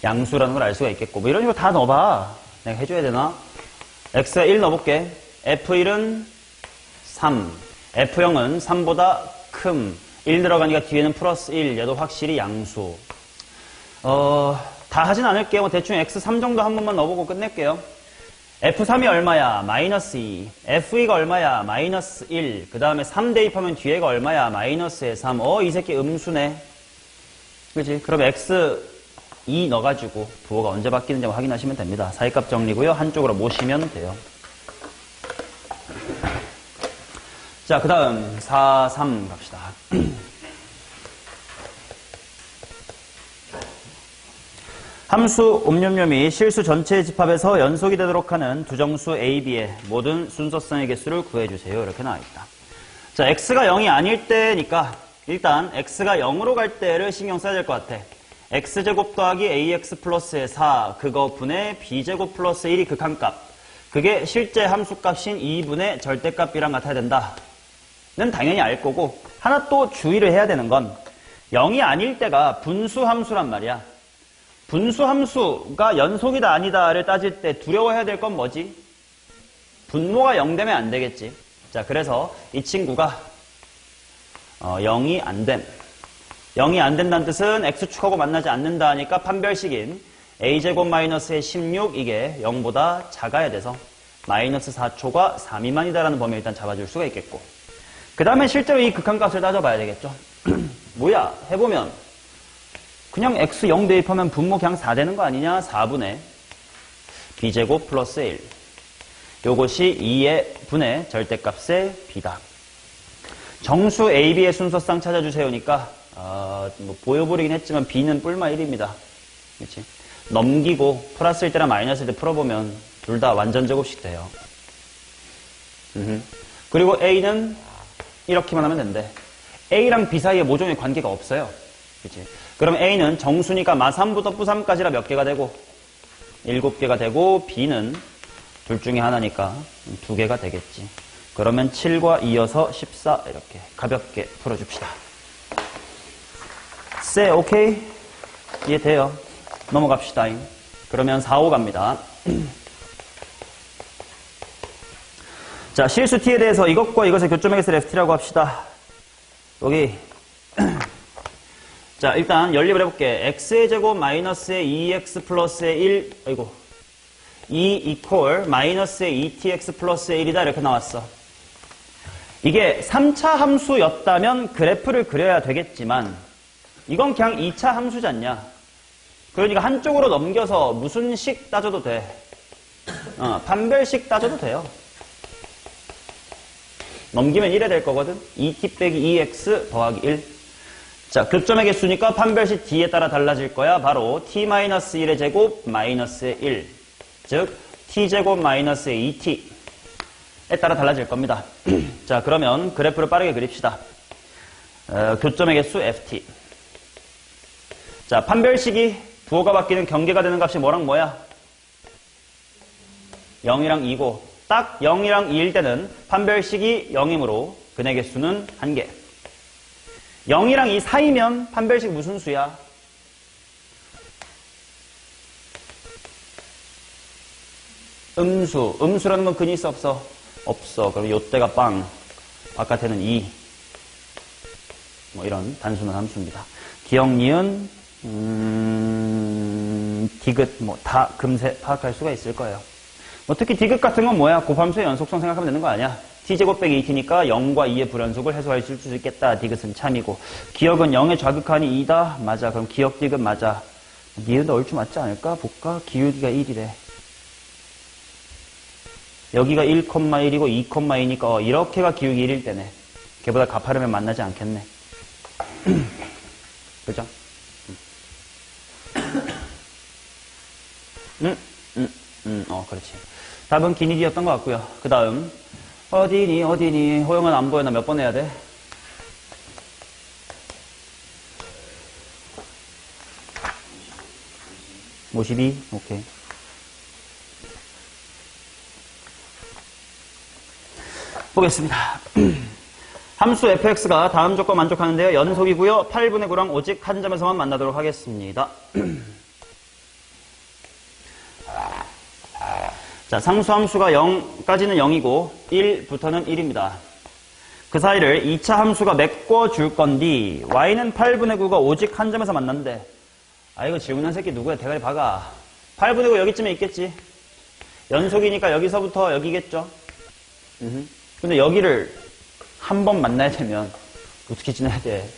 양수라는 걸 알 수가 있겠고 뭐 이런 식으로 다 넣어봐. 내가 해줘야 되나? x에 1 넣어볼게. f1은 3, f0은 3보다 큼. 1 들어가니까 뒤에는 플러스 1, 얘도 확실히 양수. 다 하진 않을게요. 뭐 대충 x3 정도 한 번만 넣어보고 끝낼게요. f3이 얼마야? 마이너스 2. f2가 얼마야? 마이너스 1. 그 다음에 3 대입하면 뒤에가 얼마야? 마이너스의 3. 이 새끼 음수네. 그치? 그럼 x 2 넣어가지고 부호가 언제 바뀌는지 확인하시면 됩니다. 사이값 정리고요. 한쪽으로 모시면 돼요. 자, 그 다음 4, 3 갑시다. 함수 옴뇸뇸 이 실수 전체의 집합에서 연속이 되도록 하는 두 정수 A, B의 모든 순서쌍의 개수를 구해주세요. 이렇게 나와있다. 자, X가 0이 아닐 때니까 일단 X가 0으로 갈 때를 신경 써야 될 것 같아. X제곱 더하기 AX 플러스의 4 그거 분의 B제곱 플러스 1이 극한값. 그게 실제 함수값인 2분의 절대값이랑 같아야 된다. 는 당연히 알 거고, 하나 또 주의를 해야 되는 건 0이 아닐 때가 분수함수란 말이야. 분수함수가 연속이다 아니다를 따질 때 두려워해야 될 건 뭐지? 분모가 0 되면 안 되겠지. 자, 그래서 이 친구가 0이 안 됨. 0이 안 된다는 뜻은 x축하고 만나지 않는다 하니까 판별식인 a제곱 마이너스의 16 이게 0보다 작아야 돼서 마이너스 4초가 3 미만이다라는 범위를 일단 잡아줄 수가 있겠고, 그 다음에 실제로 이 극한값을 따져봐야 되겠죠. 뭐야 해보면 그냥 x 0 대입하면 분모 그냥 4 되는 거 아니냐? 4분의 b제곱 플러스 1 요것이 2의 분의 절대값의 b다. 정수 a, b의 순서쌍 찾아주세요니까 뭐 보여버리긴 했지만 b는 뿔마 1입니다. 그렇지? 넘기고 플러스일 때랑 마이너스일 때 풀어보면 둘 다 완전 제곱씩 돼요. 그리고 a는 이렇게만 하면 된대. a랑 b 사이에 모종의 관계가 없어요. 그치? 그럼 a는 정수니까 마3부터 뿌3까지라 몇 개가 되고 7개가 되고 b는 둘 중에 하나니까 2개가 되겠지. 그러면 7과 이어서 14 이렇게 가볍게 풀어줍시다. 쎄 오케이? 이해돼요? 넘어갑시다. 그러면 4, 5 갑니다. 자, 실수 t에 대해서 이것과 이것의 교점의 개수를 ft라고 합시다. 여기 자, 일단 연립을 해볼게. x의 제곱 마이너스의 2x 플러스의 1 아이고 2 이퀄 마이너스의 2tx 플러스의 1이다 이렇게 나왔어. 이게 3차 함수였다면 그래프를 그려야 되겠지만 이건 그냥 2차 함수지 않냐. 그러니까 한쪽으로 넘겨서 무슨 식 따져도 돼. 판별식 따져도 돼요. 넘기면 1에 될 거거든. 2t 빼기 2x 더하기 1. 자, 교점의 개수니까 판별식 d에 따라 달라질 거야. 바로 t-1의 제곱 마이너스의 1. 즉 t제곱 마이너스의 2t에 따라 달라질 겁니다. 자, 그러면 그래프를 빠르게 그립시다. 교점의 개수 ft. 자, 판별식이 부호가 바뀌는 경계가 되는 값이 뭐랑 뭐야? 0이랑 2고 딱 0이랑 2일 때는 판별식이 0이므로 근의 개수는 1개. 0이랑 2 사이면 판별식 무슨 수야? 음수. 음수라는 건 근이 있어 없어? 없어. 그럼 요때가 빵. 바깥에는 2. 뭐 이런 단순한 함수입니다. 기억, 니은, 디귿 뭐 다 금세 파악할 수가 있을 거예요. 뭐 특히 디귿 같은 건 뭐야? 곱함수의 연속성 생각하면 되는 거 아니야? t제곱 빼기 2t니까 0과 2의 불연속을 해소할 수 있겠다. 디귿은 참이고. 기억은 0의 좌극한이 2다. 맞아. 그럼 기억 디귿 맞아. 니은도 얼추 맞지 않을까? 볼까? 기울기가 1이래. 여기가 1,1이고 2,2니까 이렇게가 기울기 1일 때네. 걔보다 가파르면 만나지 않겠네. 그죠? 그렇지. 답은 기니디였던 것 같고요. 그 다음 어디니 호영은 안 보여. 나 몇 번 해야 돼? (52) 오케이. 보겠습니다. 함수 fx가 다음 조건 만족하는데요. 연속이고요. 8분의 9랑 오직 한 점에서만 만나도록 하겠습니다. 자, 상수함수가 0까지는 0이고 1부터는 1입니다. 그 사이를 2차 함수가 메꿔줄 건디 y는 8분의 9가 오직 한 점에서 만난대. 아, 이거 질문한 새끼 누구야? 대가리 박아. 8분의 9 여기쯤에 있겠지. 연속이니까 여기서부터 여기겠죠. 근데 여기를 한 번 만나야 되면 어떻게 지나야 돼?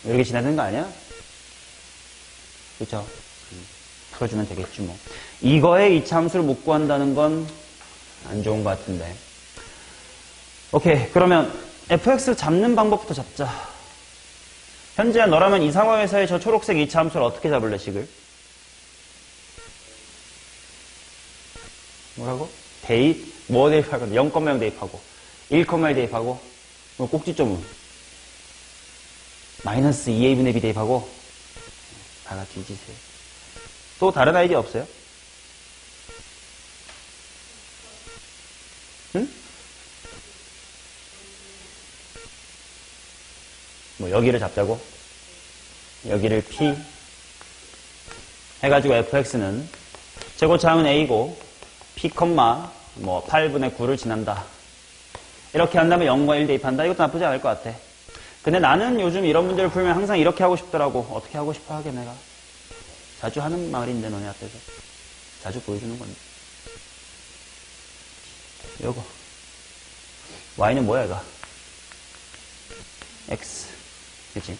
이렇게 지나야 되는 거 아니야? 그죠? 풀어주면 되겠지 뭐. 이거에 이차 함수를 못 구한다는 건 안 좋은 것 같은데. 오케이. 그러면 fx 잡는 방법부터 잡자. 현재야 너라면 이 상황에서의 저 초록색 이차 함수를 어떻게 잡을래, 식을? 뭐라고? 대입? 뭐 대입할 건데? 0,0 대입하고 1,1 대입하고 뭐 꼭지점은 마이너스 2a분의 b 대입하고 다 같이 뒤지세요. 또 다른 아이디어 없어요? 응? 뭐 여기를 잡자고? 여기를 p 해가지고 fx는 최고차항은 a고 p, 뭐 8분의 9를 지난다. 이렇게 한다면 0과 1 대입한다. 이것도 나쁘지 않을 것 같아. 근데 나는 요즘 이런 문제를 풀면 항상 이렇게 하고 싶더라고. 어떻게 하고 싶어 하게 내가. 자주 하는 말인데 너네 앞에서. 자주 보여주는 건데. 요거. y는 뭐야 이거? x. 그치?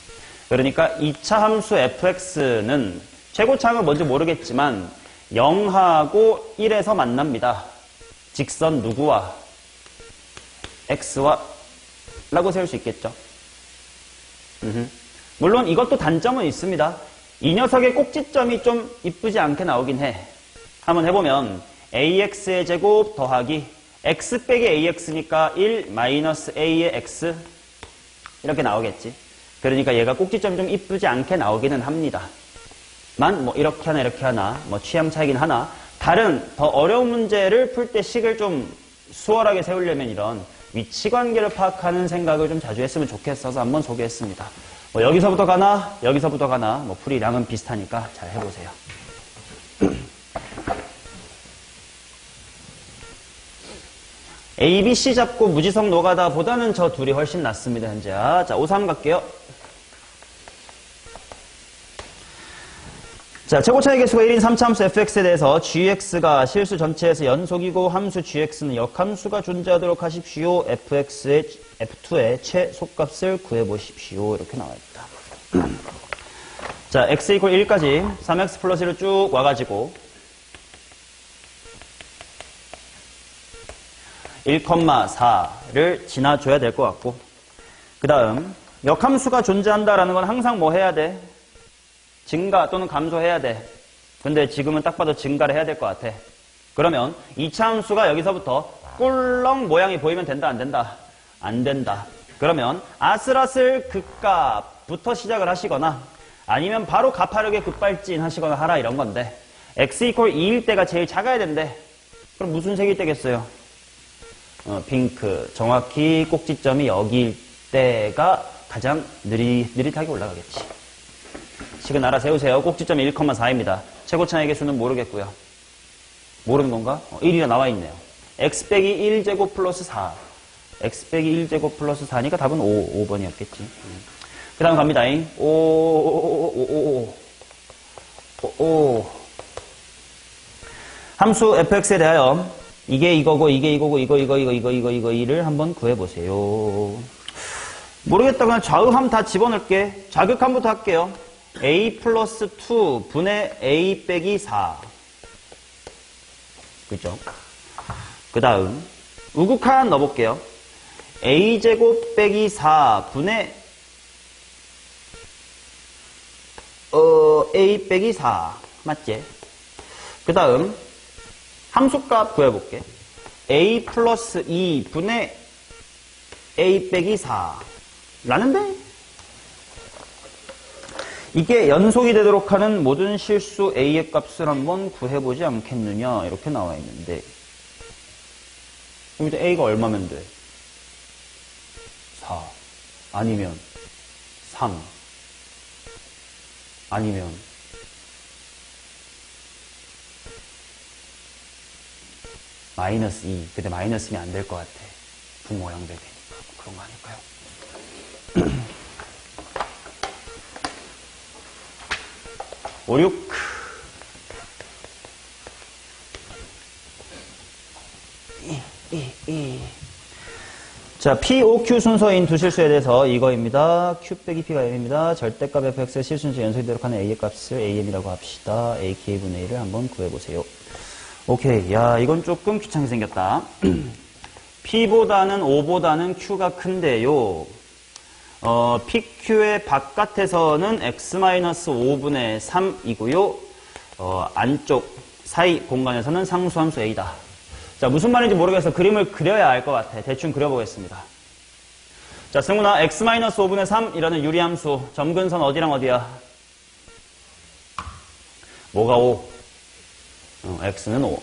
그러니까 2차 함수 fx는 최고차항을 뭔지 모르겠지만 0하고 1에서 만납니다. 직선 누구와? x와 라고 세울 수 있겠죠. 물론 이것도 단점은 있습니다. 이 녀석의 꼭지점이 좀 이쁘지 않게 나오긴 해. 한번 해보면 ax의 제곱 더하기 x 빼기 ax니까 1 마이너스 a의 x 이렇게 나오겠지. 그러니까 얘가 꼭지점이 좀 이쁘지 않게 나오기는 합니다. 만 뭐 이렇게 하나 이렇게 하나 뭐 취향 차이긴 하나 다른 더 어려운 문제를 풀 때 식을 좀 수월하게 세우려면 이런 위치관계를 파악하는 생각을 좀 자주 했으면 좋겠어서 한번 소개했습니다. 뭐 여기서부터 가나 여기서부터 가나 뭐 풀이량은 비슷하니까 잘 해보세요. A, B, C 잡고 무지성 노가다 보다는 저 둘이 훨씬 낫습니다. 현재. 자, 5-3 갈게요. 자, 최고차의 개수가 1인 3차 함수 fx에 대해서 gx가 실수 전체에서 연속이고 함수 gx는 역함수가 존재하도록 하십시오. f2의 최소값을 구해보십시오. 이렇게 나와있다. 자, x = 1까지 3x 플러스 1을 쭉 와가지고 1,4를 지나줘야 될 것 같고 그 다음 역함수가 존재한다라는 건 항상 뭐 해야 돼? 증가 또는 감소해야 돼. 근데 지금은 딱 봐도 증가를 해야 될 것 같아. 그러면 2차 함수가 여기서부터 꿀렁 모양이 보이면 된다 안 된다? 안 된다. 그러면 아슬아슬 극값부터 시작을 하시거나 아니면 바로 가파르게 급발진 하시거나 하라 이런 건데 x = 2일 때가 제일 작아야 된대. 그럼 무슨 색일 때겠어요? 핑크. 정확히 꼭지점이 여기일 때가 가장 느릿하게 올라가겠지. 식은 알아 세우세요. 꼭지점이 1,4입니다. 최고차의 개수는 모르겠고요. 모르는 건가? 1이라 나와 있네요. x 빼기 1제곱 플러스 4. x 빼기 1제곱 플러스 4니까 답은 5번이었겠지. 그 다음 갑니다. 5. 함수 fx에 대하여 이게 이거고 이거를 한번 구해보세요. 모르겠다. 그냥 좌우함 다 집어넣을게. 좌극함부터 할게요. a 플러스 2 분의 a 빼기 4. 그죠? 그 다음 우극한 넣어볼게요. a제곱 빼기 4 분의 a 빼기 4. 맞지? 그 다음 함수값 구해볼게. a 플러스 2 분의 a 빼기 4. 라는데? 이게 연속이 되도록 하는 모든 실수 a의 값을 한번 구해보지 않겠느냐 이렇게 나와 있는데 그럼 이제 a가 얼마면 돼? 4 아니면 3 아니면 마이너스 2. 근데 마이너스면 안 될 것 같아. 분모양들 되니까. 그런 거 아닐까요? 5, 6. 자, P, O, Q 순서인 두 실수에 대해서 이거입니다. Q 빼기 P가 M입니다. 절대값 fx의 실순서 연속이 되도록하는 A의 값을 AM이라고 합시다. AK분의 1을 한번 구해보세요. 오케이. 야, 이건 조금 귀찮게 생겼다. P보다는 O보다는 Q가 큰데요. PQ의 바깥에서는 x-5분의 3이고요. 안쪽 사이 공간에서는 상수함수 A다. 자, 무슨 말인지 모르겠어. 그림을 그려야 알 것 같아. 대충 그려보겠습니다. 자, 승훈아, x-5분의 3이라는 유리함수. 점근선 어디랑 어디야? 뭐가 5? x는 5.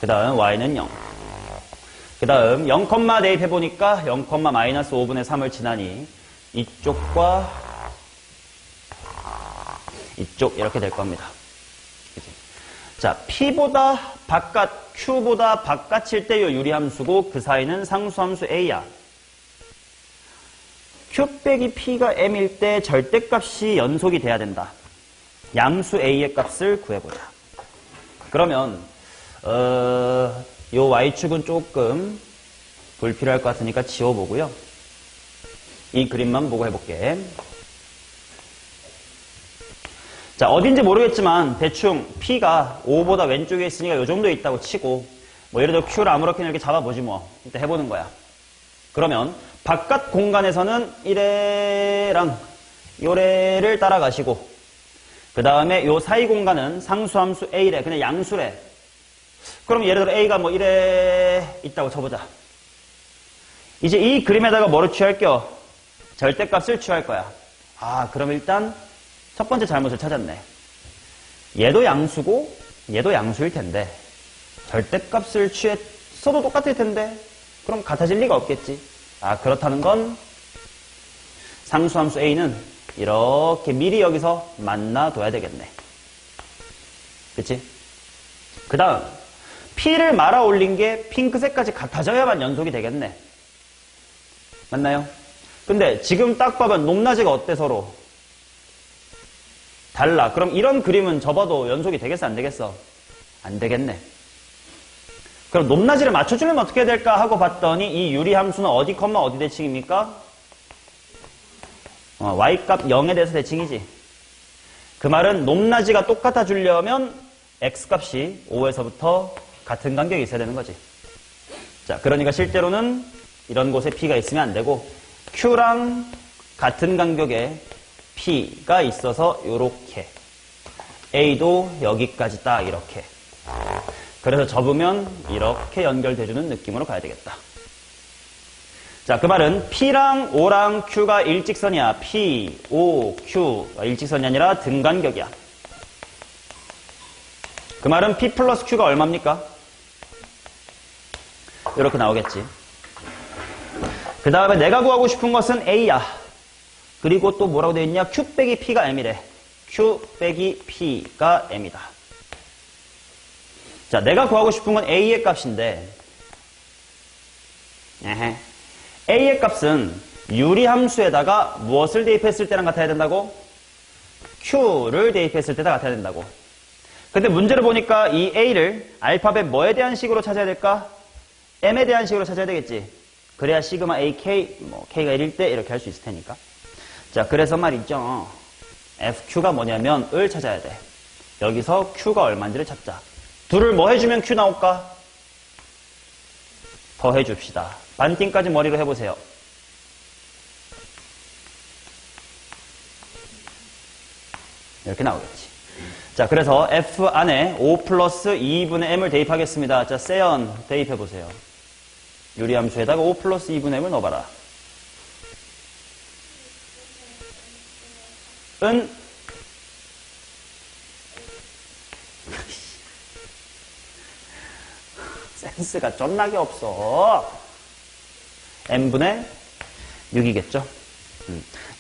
그 다음 y는 0. 그 다음 0, 대입해보니까 0,-5분의 3을 지나니 이쪽과 이쪽 이렇게 될 겁니다. 그치? 자, P보다 바깥, Q보다 바깥일 때 요 유리함수고 그 사이는 상수함수 A야. Q 빼기 P가 M일 때 절대값이 연속이 돼야 된다. 양수 A의 값을 구해보자. 그러면 요 Y축은 조금 불필요할 것 같으니까 지워보고요. 이 그림만 보고 해볼게. 자, 어딘지 모르겠지만 대충 P가 5보다 왼쪽에 있으니까 요 정도에 있다고 치고 뭐 예를 들어 Q를 아무렇게나 이렇게 잡아보지 뭐. 일단 해보는 거야. 그러면 바깥 공간에서는 1회랑 요래를 따라가시고 그 다음에 요 사이 공간은 상수함수 A래. 그냥 양수래. 그럼 예를 들어 A가 뭐 1회 있다고 쳐보자. 이제 이 그림에다가 뭐를 취할게요? 절대값을 취할 거야. 아, 그럼 일단 첫 번째 잘못을 찾았네. 얘도 양수고 얘도 양수일 텐데 절대값을 취했어도 똑같을 텐데 그럼 같아질 리가 없겠지. 아, 그렇다는 건 상수함수 A는 이렇게 미리 여기서 만나둬야 되겠네. 그치? 그 다음 P를 말아 올린 게 핑크색까지 같아져야만 연속이 되겠네. 맞나요? 근데 지금 딱 봐봐. 높낮이가 어때 서로? 달라. 그럼 이런 그림은 접어도 연속이 되겠어 안 되겠어? 안 되겠네. 그럼 높낮이를 맞춰주면 어떻게 해야 될까 하고 봤더니 이 유리함수는 어디 컴마 어디 대칭입니까? y값 0에 대해서 대칭이지. 그 말은 높낮이가 똑같아 주려면 x값이 5에서부터 같은 간격이 있어야 되는 거지. 자, 그러니까 실제로는 이런 곳에 p가 있으면 안 되고 q랑 같은 간격에 P가 있어서 요렇게 A도 여기까지 딱 이렇게 그래서 접으면 이렇게 연결돼주는 느낌으로 가야 되겠다. 자, 그 말은 P랑 O랑 Q가 일직선이야. P, O, Q가 일직선이 아니라 등간격이야. 그 말은 P 플러스 Q가 얼마입니까? 이렇게 나오겠지. 그 다음에 내가 구하고 싶은 것은 A야. 그리고 또 뭐라고 되어 있냐? Q 빼기 P가 M이래. Q 빼기 P가 M이다. 자, 내가 구하고 싶은 건 A의 값인데 A의 값은 유리함수에다가 무엇을 대입했을 때랑 같아야 된다고? Q를 대입했을 때랑 같아야 된다고. 근데 문제를 보니까 이 A를 알파벳 뭐에 대한 식으로 찾아야 될까? M에 대한 식으로 찾아야 되겠지. 그래야 시그마 AK, 뭐 K가 1일 때 이렇게 할 수 있을 테니까. 자, 그래서 말이죠. FQ가 뭐냐면 을 찾아야 돼. 여기서 Q가 얼마인지를 찾자. 둘을 뭐 해주면 Q 나올까? 더 해줍시다. 반띵까지 머리로 해보세요. 이렇게 나오겠지. 자, 그래서 F 안에 5 플러스 2분의 M을 대입하겠습니다. 자, 세연 대입해보세요. 유리함수에다가 5 플러스 2분의 M을 넣어봐라. 은 센스가 존나게 없어. M분의 6이겠죠.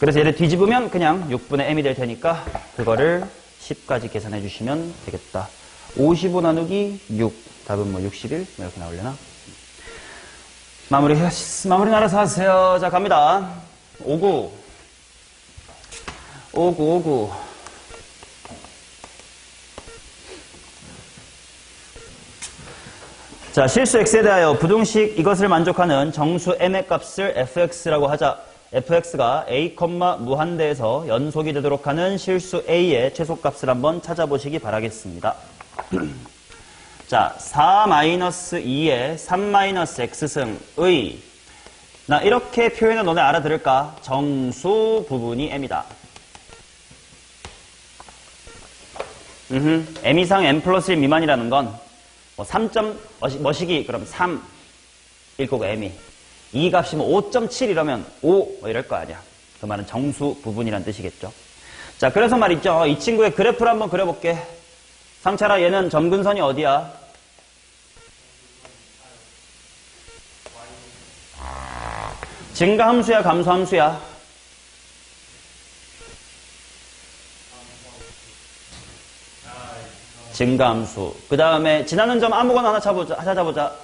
그래서 얘를 뒤집으면 그냥 6분의 M이 될 테니까 그거를 10까지 계산해 주시면 되겠다. 55 나누기 6. 답은 뭐 61? 뭐 이렇게 나오려나? 마무리는 알아서 하세요. 자, 갑니다. 59. 자, 실수 x에 대하여 부등식 이것을 만족하는 정수 m의 값을 fx라고 하자. fx가 a, 무한대에서 연속이 되도록 하는 실수 a의 최소값을 한번 찾아보시기 바라겠습니다. 자, 4-2의 3-x승의 나 이렇게 표현을 너네 알아들을까? 정수 부분이 m이다. m 이상 m 플러스 1 미만이라는 건 뭐 3점 뭐시기 그럼 3 일 거고 m이 2 값이 뭐 5.7 이러면 5 뭐 이럴 거 아니야. 그 말은 정수 부분이란 뜻이겠죠. 자, 그래서 말이죠. 이 친구의 그래프를 한번 그려볼게. 상철아, 얘는 점근선이 어디야? 증가함수야, 감소함수야? 증가함수. 그 다음에 지나는 점 아무거나 하나 찾아보자.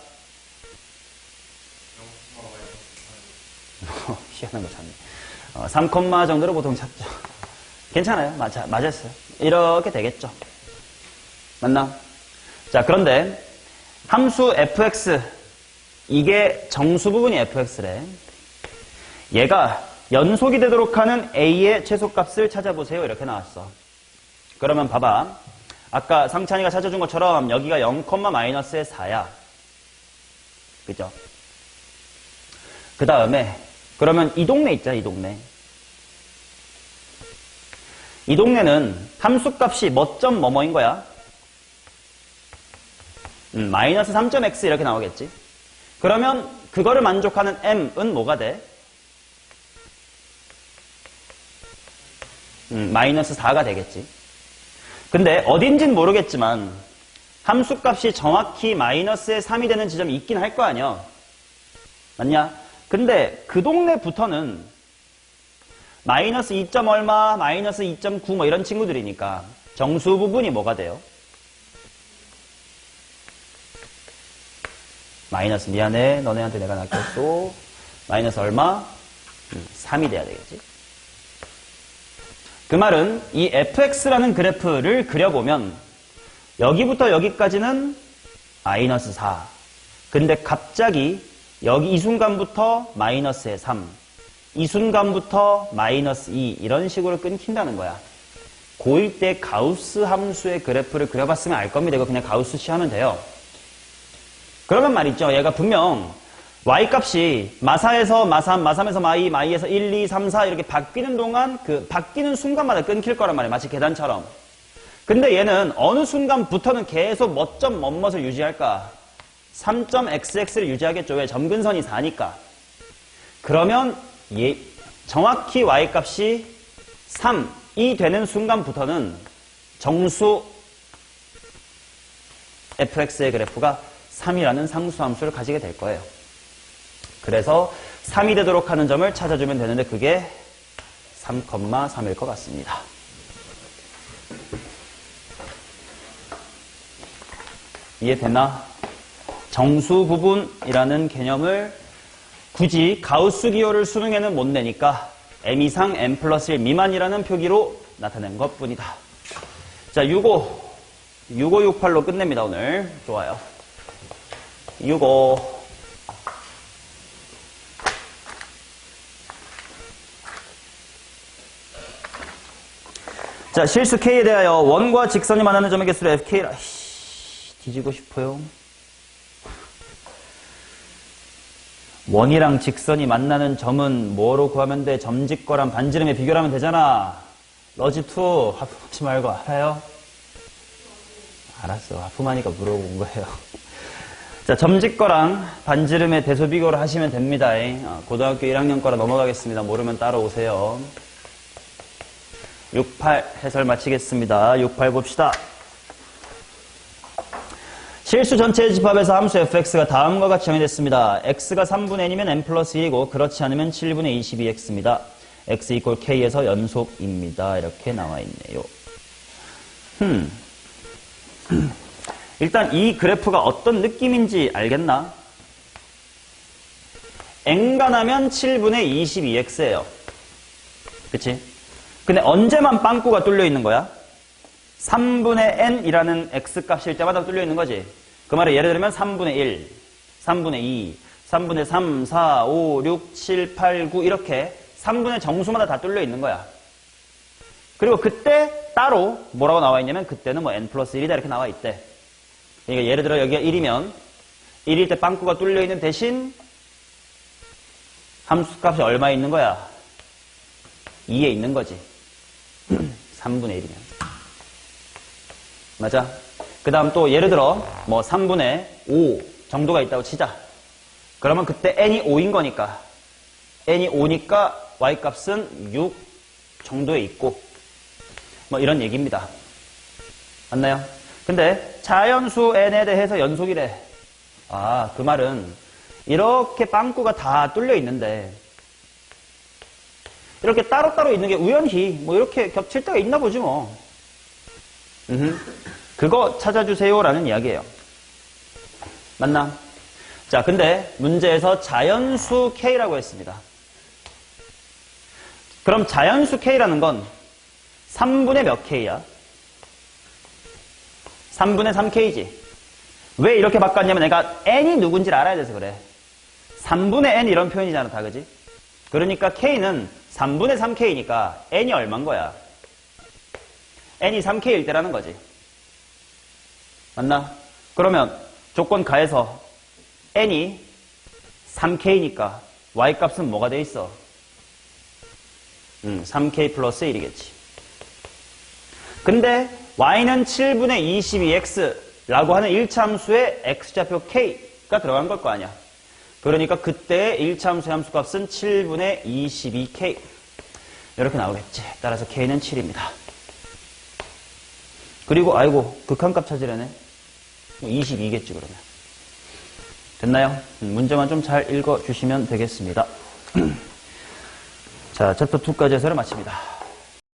희한한 거 찾네. 3, 정도로 보통 찾죠. 괜찮아요. 맞았어요. 이렇게 되겠죠. 맞나? 자, 그런데 함수 fx 이게 정수 부분이 fx래. 얘가 연속이 되도록 하는 a의 최소값을 찾아보세요. 이렇게 나왔어. 그러면 봐봐. 아까 상찬이가 찾아준 것처럼 여기가 0,-의 4야. 그죠? 그 다음에 그러면 이 동네 있잖아, 이 동네. 이 동네는 함수값이 뭐점 뭐뭐인 거야? 마이너스 3.x 이렇게 나오겠지. 그러면 그거를 만족하는 m은 뭐가 돼? 마이너스 4가 되겠지. 근데 어딘진 모르겠지만 함수값이 정확히 마이너스의 3이 되는 지점이 있긴 할 거 아니야. 맞냐? 근데 그 동네부터는 마이너스 2. 얼마, 마이너스 2.9 뭐 이런 친구들이니까 정수 부분이 뭐가 돼요? 마이너스 미안해. 너네한테 내가 낚였어. 마이너스 얼마? 3이 돼야 되겠지. 그 말은 이 fx라는 그래프를 그려보면 여기부터 여기까지는 마이너스 4. 근데 갑자기 여기 이 순간부터 마이너스의 3. 이 순간부터 마이너스 2. 이런 식으로 끊긴다는 거야. 고1 때 가우스 함수의 그래프를 그려봤으면 알 겁니다. 이거 그냥 가우스 취하면 돼요. 그러면 말이죠. 얘가 분명 y값이 마4에서 마3, 마3에서 마2, 마2에서 1, 2, 3, 4 이렇게 바뀌는 동안 그 바뀌는 순간마다 끊길 거란 말이에요. 마치 계단처럼. 근데 얘는 어느 순간부터는 계속 뭐점 뭐뭇을 유지할까? 3.xx를 유지하겠죠. 왜? 점근선이 4니까. 그러면 정확히 y값이 3이 되는 순간부터는 정수 fx의 그래프가 3이라는 상수함수를 가지게 될 거예요. 그래서 3이 되도록 하는 점을 찾아주면 되는데 그게 3,3일 것 같습니다. 이해되나? 정수 부분이라는 개념을 굳이 가우스 기호를 수능에는 못 내니까 m 이상 m 플러스 1 미만이라는 표기로 나타낸 것뿐이다. 자, 65, 68로 끝냅니다. 오늘. 좋아요. 65. 자, 실수 K에 대하여 원과 직선이 만나는 점의 개수를 FK라. 뒤지고 싶어요. 원이랑 직선이 만나는 점은 뭐로 구하면 돼? 점직거랑 반지름에 비교를 하면 되잖아. 러지2 하품하지 말고 알아요? 알았어. 하품하니까 물어본 거예요. 자, 점직거랑 반지름의 대소 비교를 하시면 됩니다. 고등학교 1학년 거라 넘어가겠습니다. 모르면 따라오세요. 68 해설 마치겠습니다. 68 봅시다. 실수 전체의 집합에서 함수 fx가 다음과 같이 정의됐습니다. x가 3분의 n이면 n 플러스 1이고 그렇지 않으면 7분의 22x입니다. x 이퀄 k에서 연속입니다. 이렇게 나와 있네요. 일단 이 그래프가 어떤 느낌인지 알겠나? n가 나면 7분의 22x예요. 그치? 근데 언제만 빵꾸가 뚫려 있는 거야? 3분의 n이라는 x값일 때마다 뚫려 있는 거지. 그 말은 예를 들면 3분의 1, 3분의 2, 3분의 3, 4, 5, 6, 7, 8, 9 이렇게 3분의 정수마다 다 뚫려 있는 거야. 그리고 그때 따로 뭐라고 나와 있냐면 그때는 뭐 n 플러스 1이다 이렇게 나와 있대. 그러니까 예를 들어 여기가 1이면 1일 때 빵꾸가 뚫려 있는 대신 함수값이 얼마에 있는 거야? 2에 있는 거지. 3분의 1이면. 맞아? 그 다음 또 예를 들어 뭐 3분의 5 정도가 있다고 치자. 그러면 그때 n이 5인 거니까 n이 5니까 y값은 6 정도에 있고 뭐 이런 얘기입니다. 맞나요? 근데 자연수 n에 대해서 연속이래. 아, 그 말은 이렇게 빵꾸가 다 뚫려 있는데 이렇게 따로따로 있는 게 우연히 뭐 이렇게 겹칠 때가 있나 보지 뭐. 그거 찾아주세요 라는 이야기예요. 맞나? 자, 근데 문제에서 자연수 K라고 했습니다. 그럼 자연수 K라는 건 3분의 몇 K야? 3분의 3K지. 왜 이렇게 바꿨냐면 내가 N이 누군지를 알아야 돼서 그래. 3분의 N 이런 표현이잖아, 다 그지? 그러니까 K는 3분의 3K니까 N이 얼만 거야? N이 3K일 때라는 거지. 맞나? 그러면 조건 가해서 N이 3K니까 Y값은 뭐가 돼 있어? 3K 플러스 1이겠지. 근데 Y는 7분의 22X라고 하는 1차 함수에 X좌표 K가 들어간 걸 거 아니야. 그러니까 그때의 1차 함수의 함수값은 7분의 22K 이렇게 나오겠지. 따라서 K는 7입니다. 그리고 아이고 극한값 찾으려네. 22겠지 그러면. 됐나요? 문제만 좀 잘 읽어주시면 되겠습니다. 자, 챕터 2까지 해설을 마칩니다.